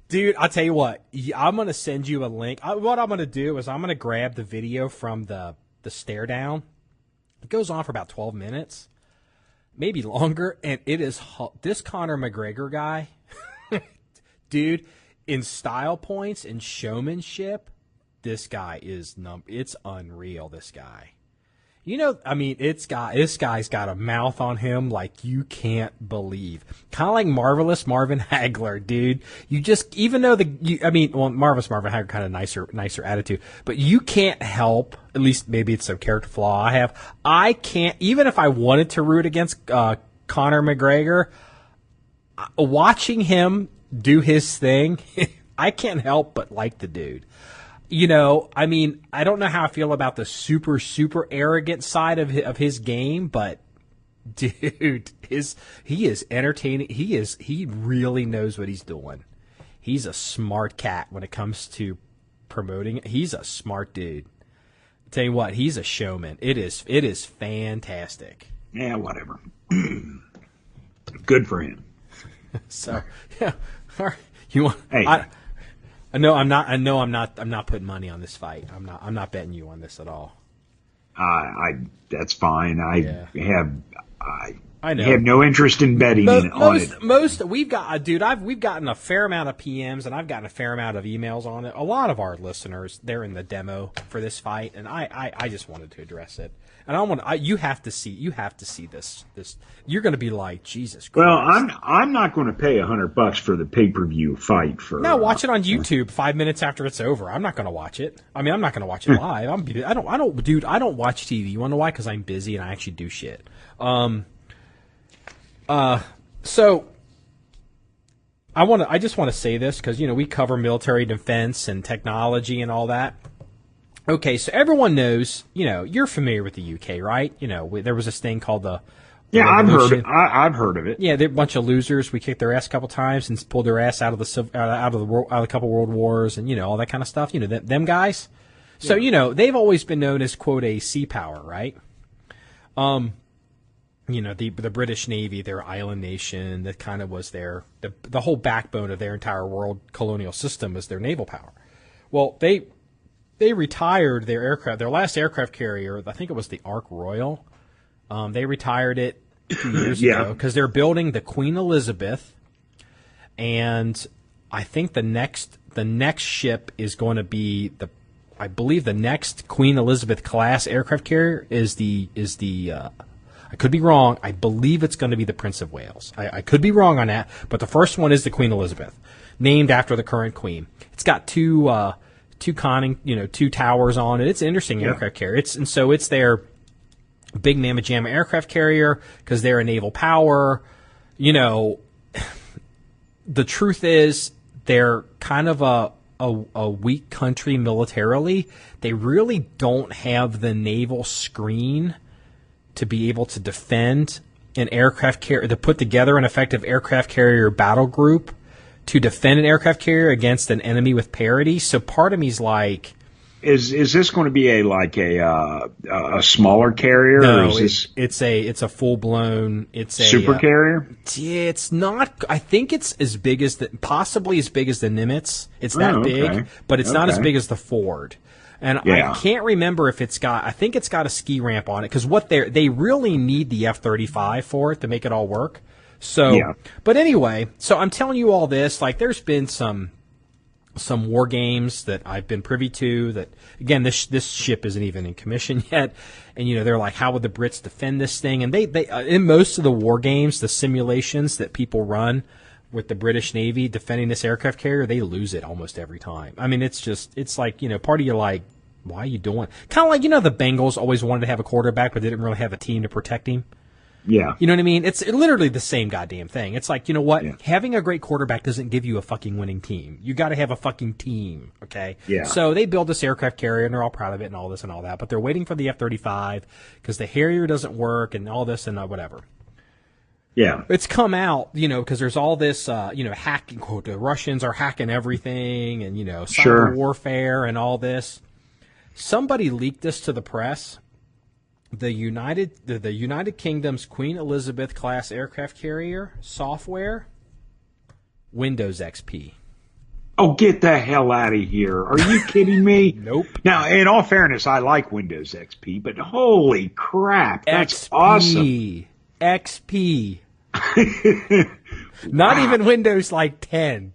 Dude, I'll tell you what. I'm going to send you a link. What I'm going to do is I'm going to grab the video from the stare down. It goes on for about 12 minutes, maybe longer, and it is this Conor McGregor guy, dude, in style points and showmanship, this guy is it's unreal, this guy. This guy's got a mouth on him like you can't believe. Kind of like Marvelous Marvin Hagler, dude. Marvelous Marvin Hagler kind of nicer attitude, but you can't help, at least maybe it's a character flaw I can't, even if I wanted to root against Conor McGregor, watching him do his thing, I can't help but like the dude. I don't know how I feel about the super, super arrogant side of his game, but dude, he is entertaining. He really knows what he's doing. He's a smart cat when it comes to promoting it. He's a smart dude. I'll tell you what, he's a showman. It is fantastic. Yeah, whatever. Good for him. So, yeah. All right. You want? Hey. I'm not putting money on this fight. I'm not betting you on this at all. That's fine. I know. have no interest in betting on it. We've gotten a fair amount of PMs and I've gotten a fair amount of emails on it. A lot of our listeners, they're in the demo for this fight, and I just wanted to address it. And you have to see this. You're going to be like, Jesus Christ. Well, I'm not going to pay $100 for the pay-per-view fight watch it on YouTube 5 minutes after it's over. I'm not going to watch it. I'm not going to watch it live. I don't watch TV. You want to know why? Because I'm busy and I actually do shit. So I just want to say this because we cover military defense and technology and all that. Okay, so everyone knows, you're familiar with the UK, right? There was this thing called the I've heard it. I've heard of it. Yeah, they're a bunch of losers. We kicked their ass a couple times and pulled their ass out of a couple world wars and all that kind of stuff. Them guys. So they've always been known as, quote, a sea power, right? the British Navy, their island nation, that kind of was the whole backbone of their entire world colonial system was their naval power. Well, they retired their aircraft. Their last aircraft carrier, I think it was the Ark Royal. They retired it a few years ago because they're building the Queen Elizabeth, and I think the next ship is going to be I believe the next Queen Elizabeth class aircraft carrier is the I could be wrong. I believe it's going to be the Prince of Wales. I could be wrong on that, but the first one is the Queen Elizabeth, named after the current queen. It's got two towers on it. It's an interesting aircraft carrier. It's their big mamma jamma aircraft carrier because they're a naval power. The truth is they're kind of a weak country militarily. They really don't have the naval screen to be able to defend an aircraft carrier, to put together an effective aircraft carrier battle group to defend an aircraft carrier against an enemy with parity. So part of me's like, is this going to be a smaller carrier? No, or is it's a full blown. It's a super carrier. It's not. I think it's as big as possibly as big as the Nimitz. It's that big, but it's not as big as the Ford. And I can't remember if it's got. I think it's got a ski ramp on it because they really need the F-35 for it to make it all work. So, but anyway, so I'm telling you all this. Like, there's been some war games that I've been privy to. That again, this ship isn't even in commission yet, and they're like, how would the Brits defend this thing? And they in most of the war games, the simulations that people run with the British Navy defending this aircraft carrier, they lose it almost every time. I mean, it's like, part of you like, why are you doing it? Kind of like, the Bengals always wanted to have a quarterback, but they didn't really have a team to protect him. Yeah. You know what I mean? It's literally the same goddamn thing. It's like, you know what? Yeah. Having a great quarterback doesn't give you a fucking winning team. You got to have a fucking team, okay? Yeah. So they build this aircraft carrier, and they're all proud of it and all this and all that, but they're waiting for the F-35 because the Harrier doesn't work and all this and whatever. Yeah. It's come out, because there's all this, hacking. Quote, the Russians are hacking everything and, cyber warfare and all this. Somebody leaked this to the press. The United Kingdom's Queen Elizabeth class aircraft carrier software, Windows XP. Oh, get the hell out of here. Are you kidding me? Nope. Now, in all fairness, I like Windows XP, but holy crap, that's awesome. XP. Not even Windows 10.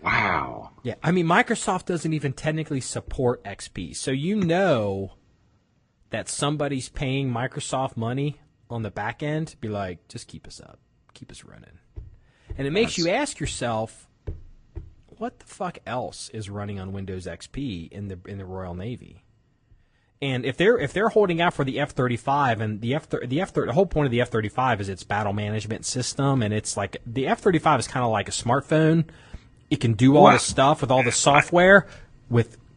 Wow. Yeah, I mean, Microsoft doesn't even technically support XP, so that somebody's paying Microsoft money on the back end to be like, just keep us up, keep us running. And it makes you ask yourself, what the fuck else is running on Windows XP in the Royal Navy? And if they're holding out for the F-35, and the whole point of the F-35 is its battle management system, and it's like the F-35 is kind of like a smartphone. It can do all this stuff with all the software.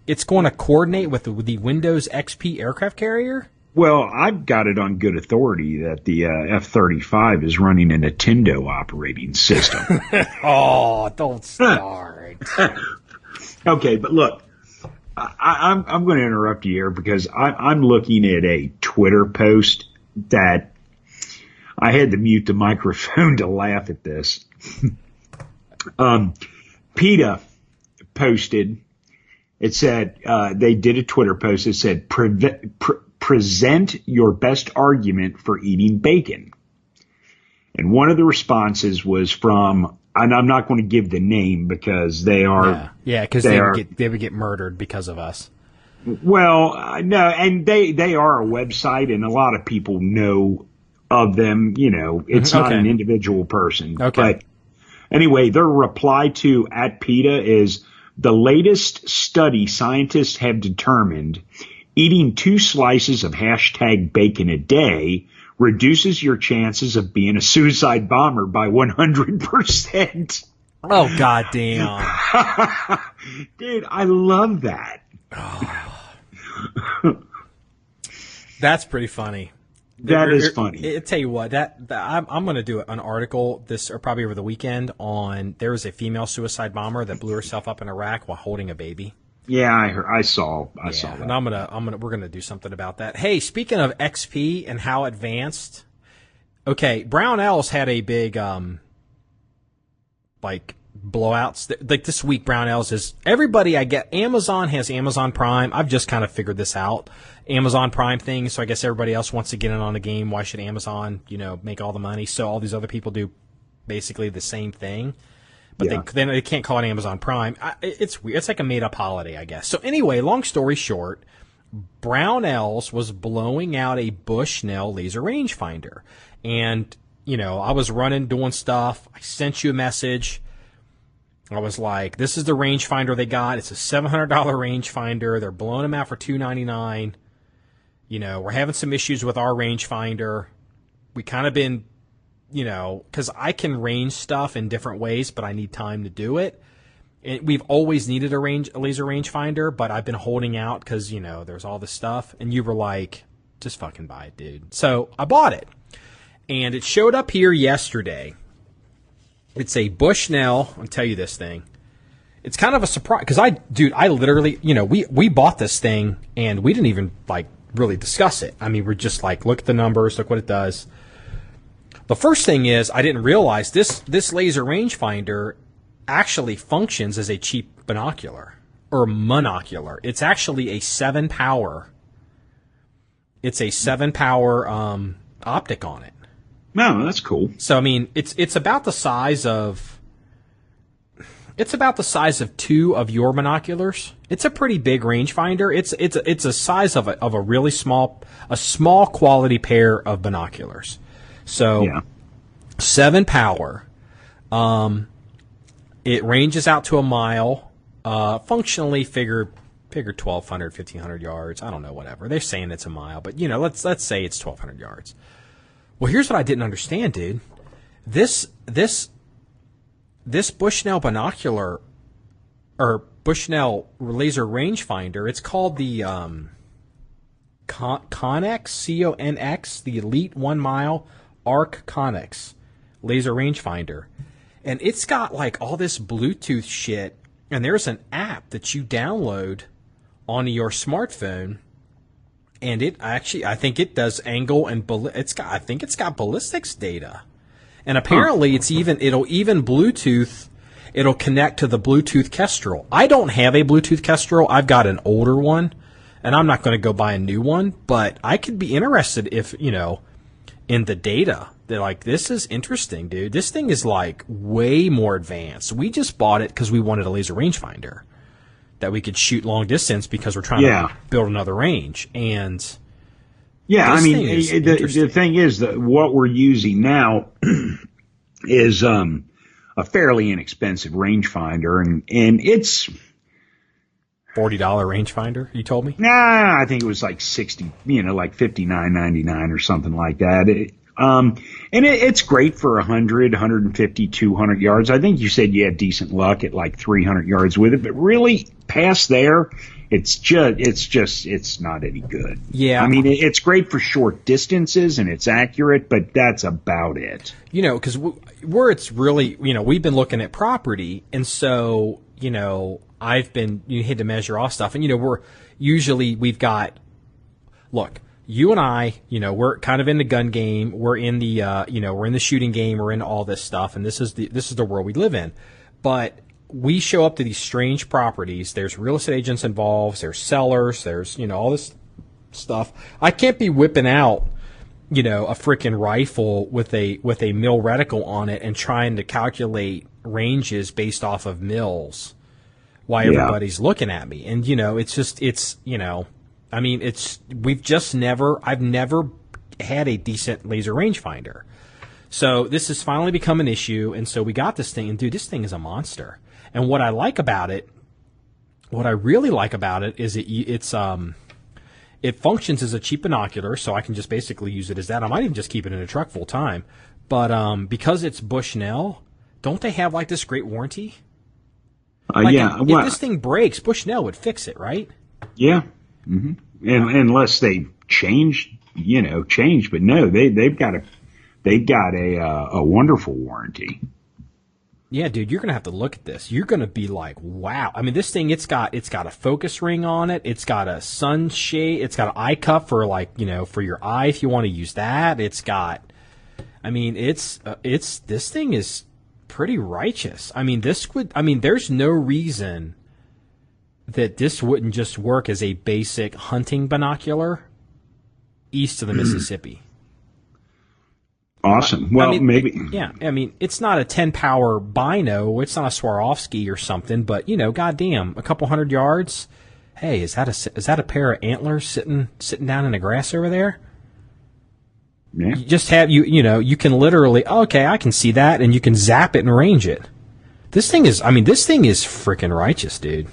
It's going to coordinate with the Windows XP aircraft carrier. Well, I've got it on good authority that the F-35 is running a Nintendo operating system. Oh, don't start. Okay, but look. I'm going to interrupt you here because I'm looking at a Twitter post that I had to mute the microphone to laugh at this. PETA posted, it said, they did a Twitter post that said, present your best argument for eating bacon. And one of the responses was from, and I'm not going to give the name because they are... Yeah, because they would get murdered because of us. Well, no, and they are a website, and a lot of people know of them. It's not an individual person. Okay. But anyway, their reply to @PETA is, the latest study scientists have determined eating 2 slices of #bacon a day reduces your chances of being a suicide bomber by 100%. Oh, goddamn. Dude, I love that. That's pretty funny. That is funny. I tell you what, I'm going to do an article or probably over the weekend on, there was a female suicide bomber that blew herself up in Iraq while holding a baby. Yeah, I saw that. And we're gonna do something about that. Hey, speaking of XP and how advanced Okay, Brownells had a big like blowouts. Like this week, Brownells is everybody. I get Amazon has Amazon Prime. I've just kind of figured this out. Amazon Prime thing. So I guess everybody else wants to get in on the game. Why should Amazon, make all the money? So all these other people do basically the same thing. But they can't call it Amazon Prime. It's weird. It's like a made-up holiday, I guess. So anyway, long story short, Brownells was blowing out a Bushnell laser rangefinder. And, I was running, doing stuff. I sent you a message. I was like, this is the rangefinder they got. It's a $700 rangefinder. They're blowing them out for $299. We're having some issues with our rangefinder. We kind of been, because I can range stuff in different ways, but I need time to do it. And we've always needed a laser rangefinder, but I've been holding out because, there's all this stuff. And you were like, just fucking buy it, dude. So I bought it. And it showed up here yesterday. It's a Bushnell. I'll tell you this thing. It's kind of a surprise because I literally, we bought this thing and we didn't even really discuss it. I mean, we're just like, look at the numbers, look what it does. The first thing is I didn't realize this laser rangefinder actually functions as a cheap binocular or monocular. It's actually a 7-power. It's a 7-power optic on it. No, that's cool. So I mean, it's about the size of two of your binoculars. It's a pretty big rangefinder. It's a size of a really small quality pair of binoculars. So 7 power. It ranges out to a mile. Functionally, figure 1,200, 1,500 yards. I don't know, whatever. They're saying it's a mile, but let's say it's 1,200 yards. Well, here's what I didn't understand, dude. This Bushnell binocular or Bushnell laser rangefinder, it's called the CONX, CONX, the Elite 1 Mile Arc CONX laser rangefinder. And it's got all this Bluetooth shit, and there's an app that you download onto your smartphone. And I think it does angle and I think it's got ballistics data, and apparently it'll even Bluetooth. It'll connect to the Bluetooth Kestrel. I don't have a Bluetooth Kestrel. I've got an older one, and I'm not going to go buy a new one. But I could be interested if in the data. They're this is interesting, dude. This thing is way more advanced. We just bought it because we wanted a laser rangefinder that we could shoot long distance because we're trying to build another range. And I mean, the thing is that what we're using now is a fairly inexpensive rangefinder, and it's $40 rangefinder. You told me? Nah, I think it was $60, $59.99 or something like that. And it's great for 100, 150, 200 yards. I think you said you had decent luck at 300 yards with it, but really past there, it's not any good. Yeah. I mean, it's great for short distances and it's accurate, but that's about it. Because where it's really, we've been looking at property, and so, I've been, you had to measure off stuff, and, we've got, look, you and I, we're kind of in the gun game. We're in the, we're in the shooting game. We're in all this stuff, and this is the world we live in. But we show up to these strange properties. There's real estate agents involved. There's sellers. There's all this stuff. I can't be whipping out, a freaking rifle with a mill reticle on it and trying to calculate ranges based off of mills while everybody's looking at me. And I mean, I've never had a decent laser rangefinder. So this has finally become an issue, and so we got this thing, and dude, this thing is a monster. And what I really like about it is it functions as a cheap binocular, so I can just basically use it as that. I might even just keep it in a truck full time. But because it's Bushnell, don't they have this great warranty? If this thing breaks, Bushnell would fix it, right? Yeah. Mm-hmm. And unless they change, but no, they've got a wonderful warranty. Yeah, dude, you're gonna have to look at this. You're gonna be like, wow. I mean, this thing, it's got a focus ring on it. It's got a sunshade. It's got an eye cup for for your eye if you want to use that. It's got, I mean, this thing is pretty righteous. I mean, there's no reason that this wouldn't just work as a basic hunting binocular east of the Mississippi. Awesome. Well, I mean, maybe. I mean, it's not a 10-power bino. It's not a Swarovski or something, but, goddamn, a couple 100 yards. Hey, is that a pair of antlers sitting down in the grass over there? Yeah. You just have, you can literally, okay, I can see that, and you can zap it and range it. This thing is freaking righteous, dude.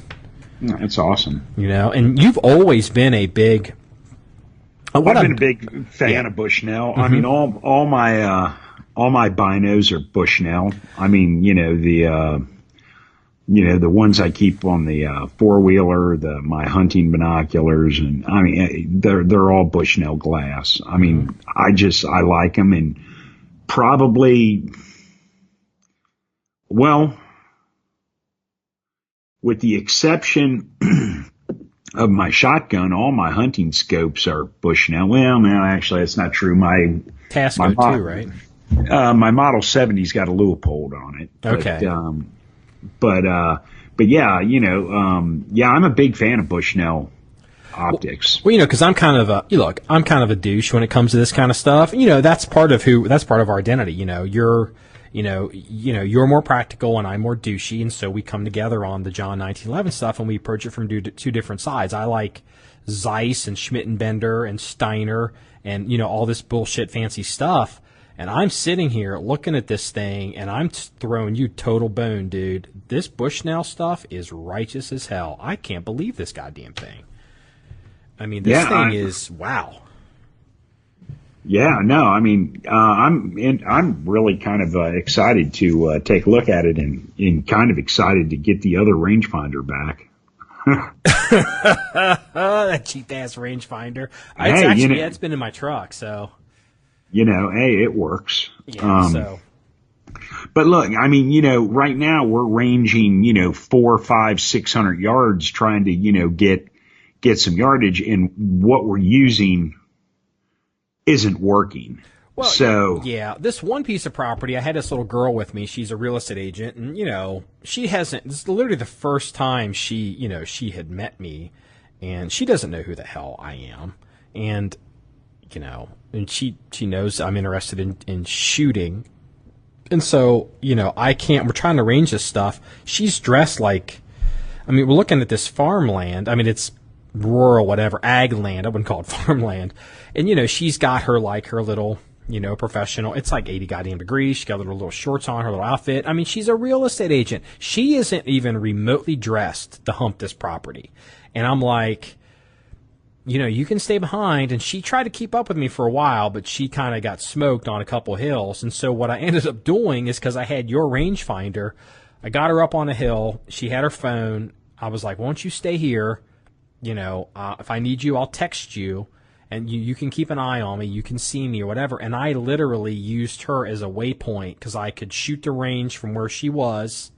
That's awesome. And you've always been a big... I've been a big fan of Bushnell. Mm-hmm. I mean, all my binos are Bushnell. I mean, the ones I keep on the 4-wheeler, my hunting binoculars, and I mean, they're all Bushnell glass. I mean, I like them, and probably, well, with the exception of my shotgun, all my hunting scopes are Bushnell. Well, no, actually, that's not true. My Tasco too, right? My Model 70's got a Leupold on it. Okay. But yeah, I'm a big fan of Bushnell optics. Well, because I'm kind of a douche when it comes to this kind of stuff. That's part of our identity. You're more practical and I'm more douchey, and so we come together on the John1911 stuff, and we approach it from two different sides. I like Zeiss and Schmittenbender and Steiner and all this bullshit fancy stuff, and I'm sitting here looking at this thing, and I'm throwing you total bone, dude. This Bushnell stuff is righteous as hell. I can't believe this goddamn thing. I mean, this thing is wow. Yeah, no, I mean, I'm really kind of excited to take a look at it, and kind of excited to get the other rangefinder back. That cheap ass rangefinder. It's been in my truck, so. Hey, it works. Yeah, But look, I mean, right now we're ranging, 400, 500, 600 yards, trying to, get some yardage, and what we're using isn't working. Well, so yeah, this one piece of property, I had this little girl with me. She's a real estate agent, and she hasn't. This is literally the first time she had met me, and she doesn't know who the hell I am, and and she knows I'm interested in shooting, and so I can't. We're trying to arrange this stuff. She's dressed like, I mean, we're looking at this farmland. I mean, it's rural, whatever, ag land. I wouldn't call it farmland. And, she's got her little, professional, it's like 80 goddamn degrees. She got her little shorts on, her little outfit. I mean, she's a real estate agent. She isn't even remotely dressed to hump this property. And I'm like, you can stay behind. And she tried to keep up with me for a while, but she kind of got smoked on a couple hills. And so what I ended up doing is, because I had your rangefinder, I got her up on a hill. She had her phone. I was like, won't you stay here? If I need you, I'll text you, and you can keep an eye on me. You can see me or whatever. And I literally used her as a waypoint, because I could shoot the range from where she was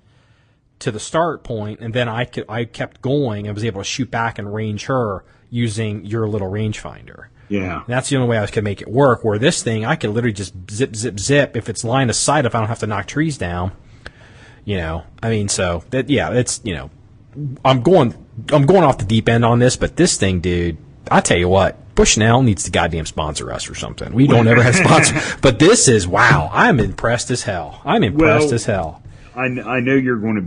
to the start point, and then I kept going and was able to shoot back and range her using your little rangefinder. Yeah. And that's the only way I could make it work. Where this thing, I could literally just zip, zip, zip. If it's line of sight, if I don't have to knock trees down, I mean, so that, yeah, it's, I'm going off the deep end on this, but this thing, dude, I tell you what, Bushnell needs to goddamn sponsor us or something. We don't ever have sponsors, but this is, wow, I'm impressed as hell. I know you're going to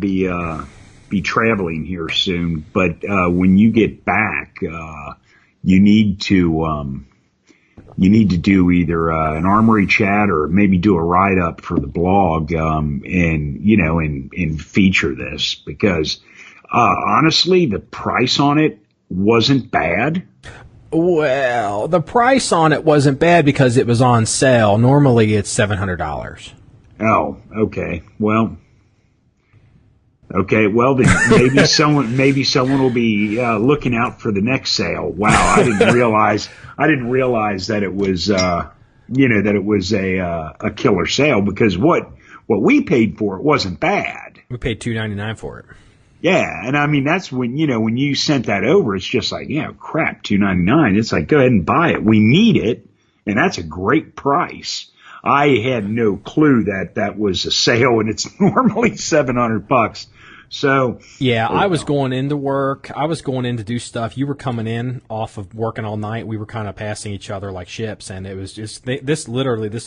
be traveling here soon, but when you get back, you need to do either an armory chat or maybe do a write up for the blog, and feature this, because honestly, the price on it wasn't bad. Well, the price on it wasn't bad because it was on sale. Normally it's $700. Oh, okay. Well, then maybe someone will be looking out for the next sale. Wow, I didn't realize that it was a killer sale, because what we paid for it wasn't bad. We paid $299 for it. Yeah, and I mean, that's when you sent that over, it's just like, crap, $299. It's like, go ahead and buy it. We need it, and that's a great price. I had no clue that was a sale, and it's normally $700. So yeah, I was going into work. I was going in to do stuff. You were coming in off of working all night. We were kind of passing each other like ships, and it was just this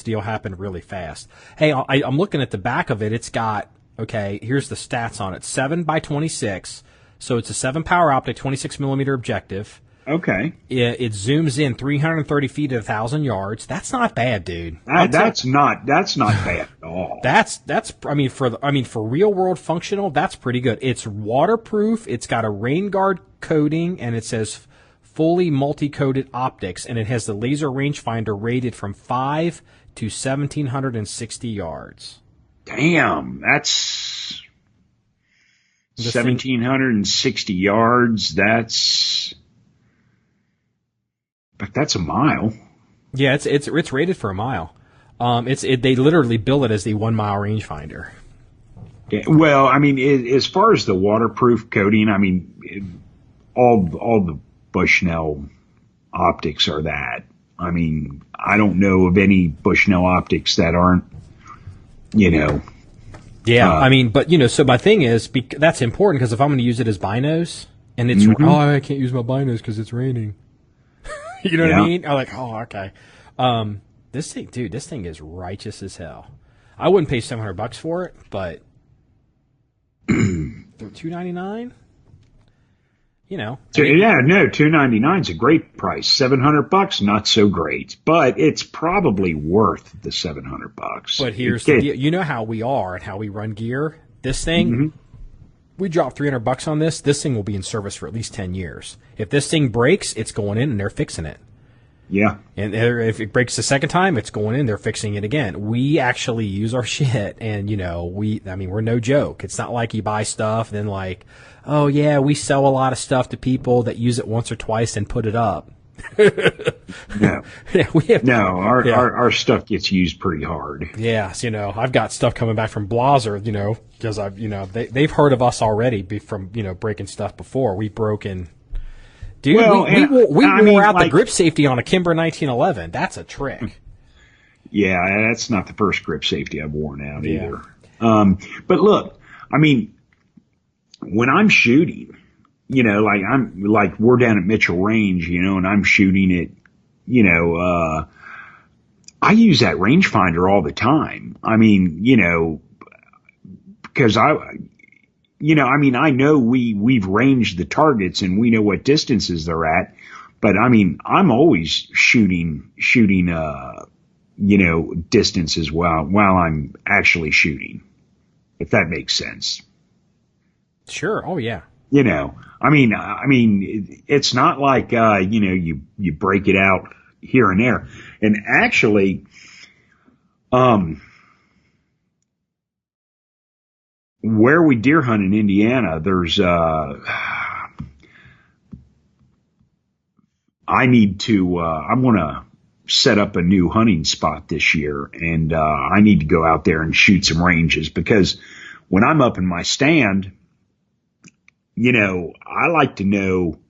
deal happened really fast. Hey, I'm looking at the back of it. It's got, okay, here's the stats on it: 7x26. So it's a 7 power optic, 26 millimeter objective. Okay. It zooms in 330 feet at 1,000 yards. That's not bad, dude. That's not bad at all. That's for real world functional, that's pretty good. It's waterproof. It's got a rain guard coating, and it says fully multi-coated optics, and it has the laser rangefinder rated from 5 to 1,760 yards. Damn, that's 1,760 yards. But that's a mile. Yeah, it's rated for a mile. They literally bill it as the 1 mile rangefinder. Yeah, well, I mean, as far as the waterproof coating, I mean, all the Bushnell optics are that. I mean, I don't know of any Bushnell optics that aren't, Yeah, I mean, but so my thing is, that's important, because if I'm going to use it as binos, and it's I can't use my binos because it's raining. You know what I mean? I'm like, oh, okay. This thing is righteous as hell. I wouldn't pay $700 for it, but $299. $299 is a great price. $700, not so great, but it's probably worth the $700. But here's the deal. You know how we are and how we run gear. This thing, we drop $300 on this. This thing will be in service for at least 10 years. If this thing breaks, it's going in and they're fixing it. Yeah. And if it breaks the second time, it's going in, they're fixing it again. We actually use our shit, and we're no joke. It's not like you buy stuff and then like, oh yeah, we sell a lot of stuff to people that use it once or twice and put it up. No. Our stuff gets used pretty hard. Yes, I've got stuff coming back from Blazer, because they've heard of us already from, breaking stuff before. We've broken. Dude, we wore out the grip safety on a Kimber 1911. That's a trick. Yeah, that's not the first grip safety I've worn out either. But look, I mean, when I'm shooting, we're down at Mitchell Range, and I'm shooting it, I use that rangefinder all the time. I mean, because I know we've ranged the targets and we know what distances they're at, but I mean, I'm always shooting, distances while I'm actually shooting, if that makes sense. Sure. Oh yeah. I mean, it's not like, you break it out here and there. And actually, where we deer hunt in Indiana, there's, I'm going to set up a new hunting spot this year, and I need to go out there and shoot some ranges, because when I'm up in my stand, I like to know,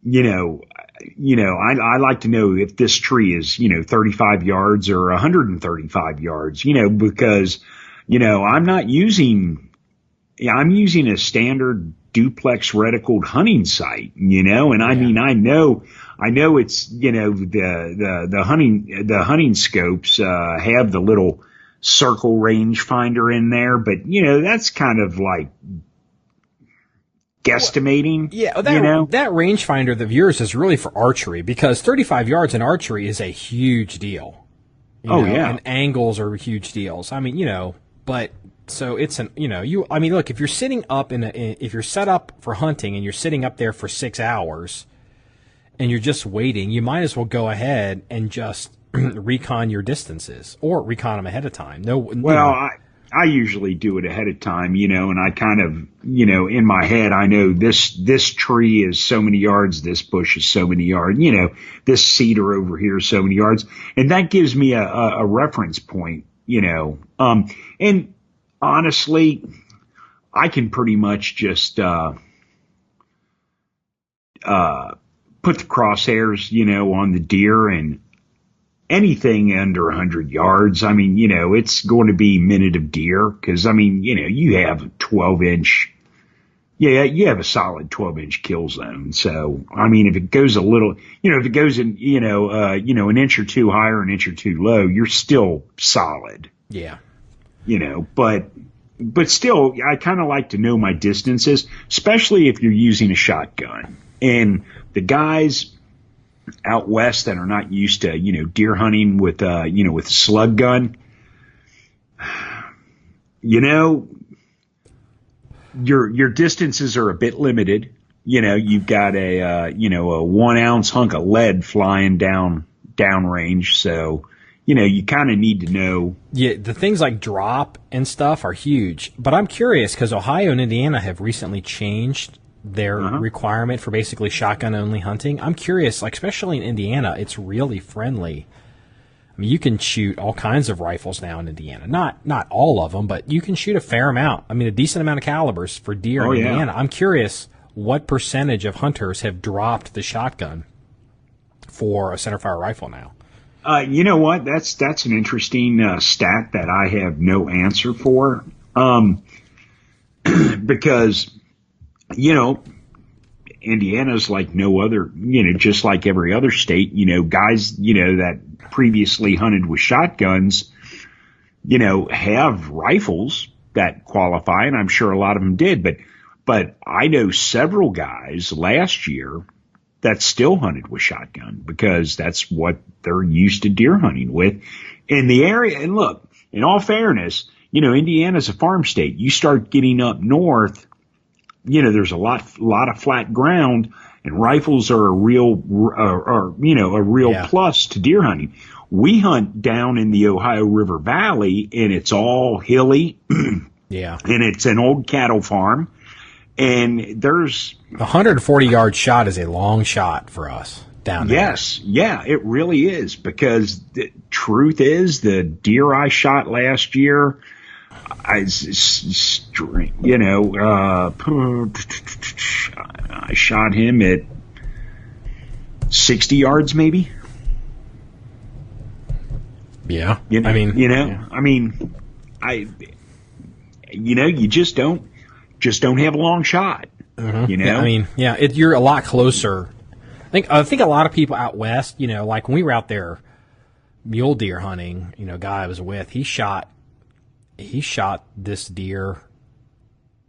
I like to know if this tree is, 35 yards or 135 yards, because, I'm using a standard duplex reticled hunting sight, and I mean, I know it's, the hunting scopes, have the little circle rangefinder in there, but, that's kind of like guesstimating. Yeah, that rangefinder of yours is really for archery, because 35 yards in archery is a huge deal. And angles are huge deals. I mean, but so it's look, if you're sitting up if you're set up for hunting and you're sitting up there for 6 hours and you're just waiting, you might as well go ahead and just recon your distances, or recon them ahead of time. I usually do it ahead of time, and I kind of, in my head, I know this tree is so many yards, this bush is so many yards, this cedar over here is so many yards. And that gives me a reference point, and honestly, I can pretty much just, put the crosshairs, on the deer, and anything under 100 yards, I mean, it's going to be minute of deer because, I mean, you have a 12-inch. Yeah, you have a solid 12-inch kill zone. So, I mean, if it goes a little, if it goes in, an inch or two higher, an inch or two low, you're still solid. Yeah. But still, I kind of like to know my distances, especially if you're using a shotgun. And the guys out west that are not used to, deer hunting with a slug gun, your distances are a bit limited. You've got a 1 ounce hunk of lead flying downrange. So, you kind of need to know. Yeah, the things like drop and stuff are huge. But I'm curious because Ohio and Indiana have recently changed their requirement for basically shotgun-only hunting. I'm curious, like especially in Indiana, it's really friendly. I mean, you can shoot all kinds of rifles now in Indiana. Not all of them, but you can shoot a fair amount. I mean, a decent amount of calibers for deer in Indiana. I'm curious what percentage of hunters have dropped the shotgun for a centerfire rifle now. You know what? That's an interesting stat that I have no answer for. Because Indiana's like no other, just like every other state, guys, that previously hunted with shotguns, have rifles that qualify, and I'm sure a lot of them did. But I know several guys last year that still hunted with shotgun because that's what they're used to deer hunting with in the area. And look, in all fairness, Indiana's a farm state. You start getting up north, there's a lot of flat ground, and rifles are a real plus to deer hunting. We hunt down in the Ohio River Valley, and it's all hilly. Yeah. And it's an old cattle farm. And there's 140-yard shot is a long shot for us down there. Yes. Yeah, it really is, because the truth is the deer I shot last year, I shot him at 60 yards maybe. Yeah. You just don't have a long shot. Yeah, you're a lot closer. I think a lot of people out west, like when we were out there mule deer hunting, guy I was with, he shot this deer.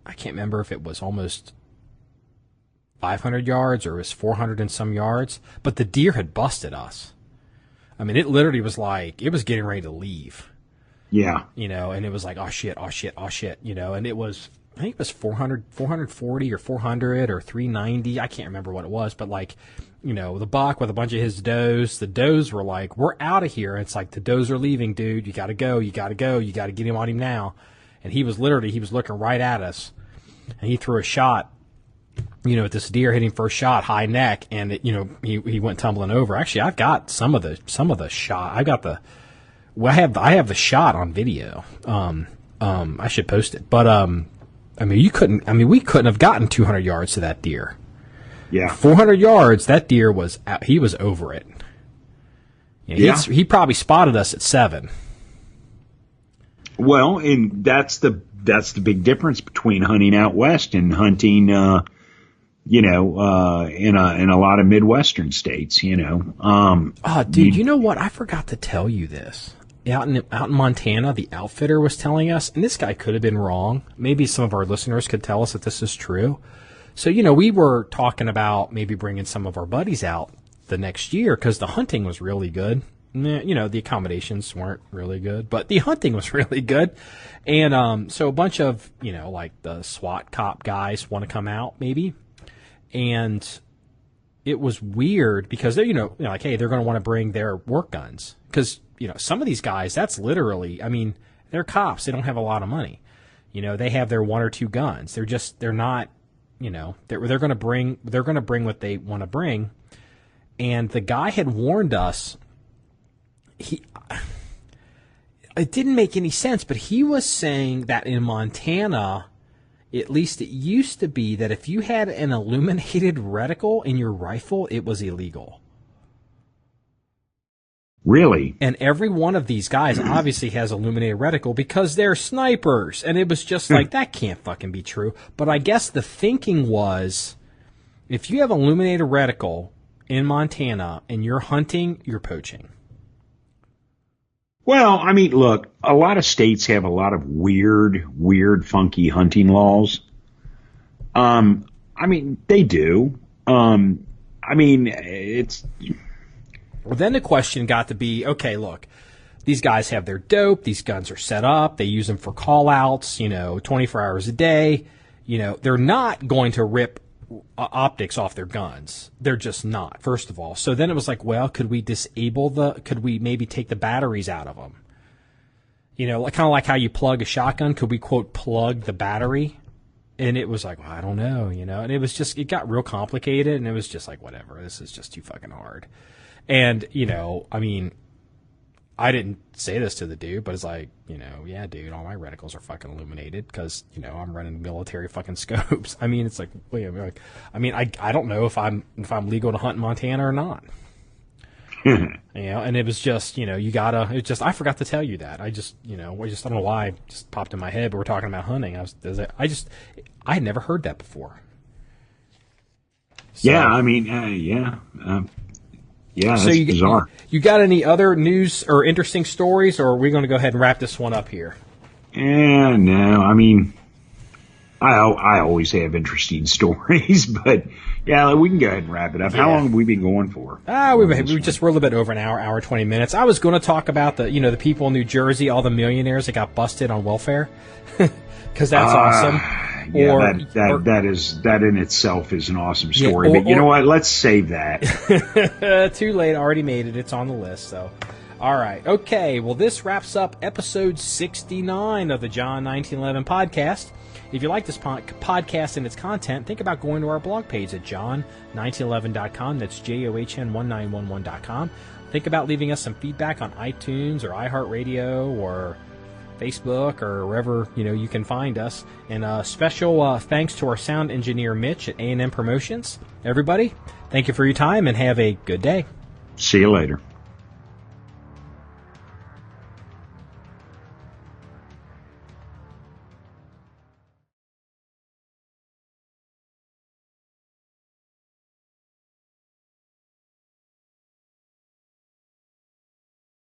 I can't remember if it was almost 500 yards or it was 400 and some yards, but the deer had busted us. I mean, it literally was like, it was getting ready to leave. Yeah. And it was like, oh shit, and it was, I think it was 440 or 400 or 390. I can't remember what it was, but like, the buck with a bunch of his does, the does were like, we're out of here. It's like, the does are leaving, dude. You got to go. You got to get him on him now. And he was looking right at us, and he threw a shot, at this deer, hitting first shot, high neck. And he went tumbling over. Actually, I've got some of the shot. I have the shot on video. I should post it, but, we couldn't have gotten 200 yards to that deer. Yeah. 400 yards, that deer was out, he was over it. He probably spotted us at 7. Well, and that's the big difference between hunting out west and hunting, in a lot of Midwestern states, Oh, dude, you know what? I forgot to tell you this. Out in Montana, the outfitter was telling us, and this guy could have been wrong. Maybe some of our listeners could tell us if this is true. So, we were talking about maybe bringing some of our buddies out the next year because the hunting was really good. The accommodations weren't really good, but the hunting was really good. And so a bunch of, like the SWAT cop guys want to come out maybe. And it was weird because they're, like, hey, they're going to want to bring their work guns because, some of these guys, that's literally, they're cops. They don't have a lot of money. They have their 1 or 2 guns. They're not, they're going to bring what they want to bring. And the guy had warned us. It didn't make any sense, but he was saying that in Montana, at least it used to be that if you had an illuminated reticle in your rifle, it was illegal. Really? And every one of these guys obviously has illuminated reticle because they're snipers. And it was just like, that can't fucking be true. But I guess the thinking was, if you have illuminated reticle in Montana and you're hunting, you're poaching. Well, I mean, look, a lot of states have a lot of weird, funky hunting laws. I mean, they do. I mean, it's... Well, then the question got to be, okay, look, these guys have their dope. These guns are set up. They use them for call-outs, 24 hours a day. They're not going to rip optics off their guns. They're just not, first of all. So then it was like, well, could we could we maybe take the batteries out of them? Kind of like how you plug a shotgun. Could we, quote, plug the battery? And it was like, well, I don't know, and it got real complicated, and it was just like, whatever, this is just too fucking hard. And, I mean, I didn't say this to the dude, but it's like, yeah, dude, all my reticles are fucking illuminated because, I'm running military fucking scopes. I mean, it's like, wait a minute. I mean, I don't know if I'm legal to hunt in Montana or not. And it was just, I forgot to tell you that. I don't know why it just popped in my head, but we're talking about hunting. I had never heard that before. So, yeah, I mean, yeah, that's so bizarre. You got any other news or interesting stories, or are we going to go ahead and wrap this one up here? Yeah, no, I mean, I always have interesting stories, but yeah, we can go ahead and wrap it up. Yeah. How long have we been going for? We're a little bit over an hour 20 minutes. I was going to talk about the people in New Jersey, all the millionaires that got busted on welfare, because that's awesome. Yeah, that in itself is an awesome story. But you know what? Let's save that. Too late. Already made it. It's on the list. So, all right. Okay. Well, this wraps up episode 69 of the John 1911 Podcast. If you like this podcast and its content, think about going to our blog page at john1911.com. That's JOHN1911.com. Think about leaving us some feedback on iTunes or iHeartRadio or Facebook or wherever you can find us. And special thanks to our sound engineer Mitch at A&M Promotions. Everybody, thank you for your time and have a good day. See you later.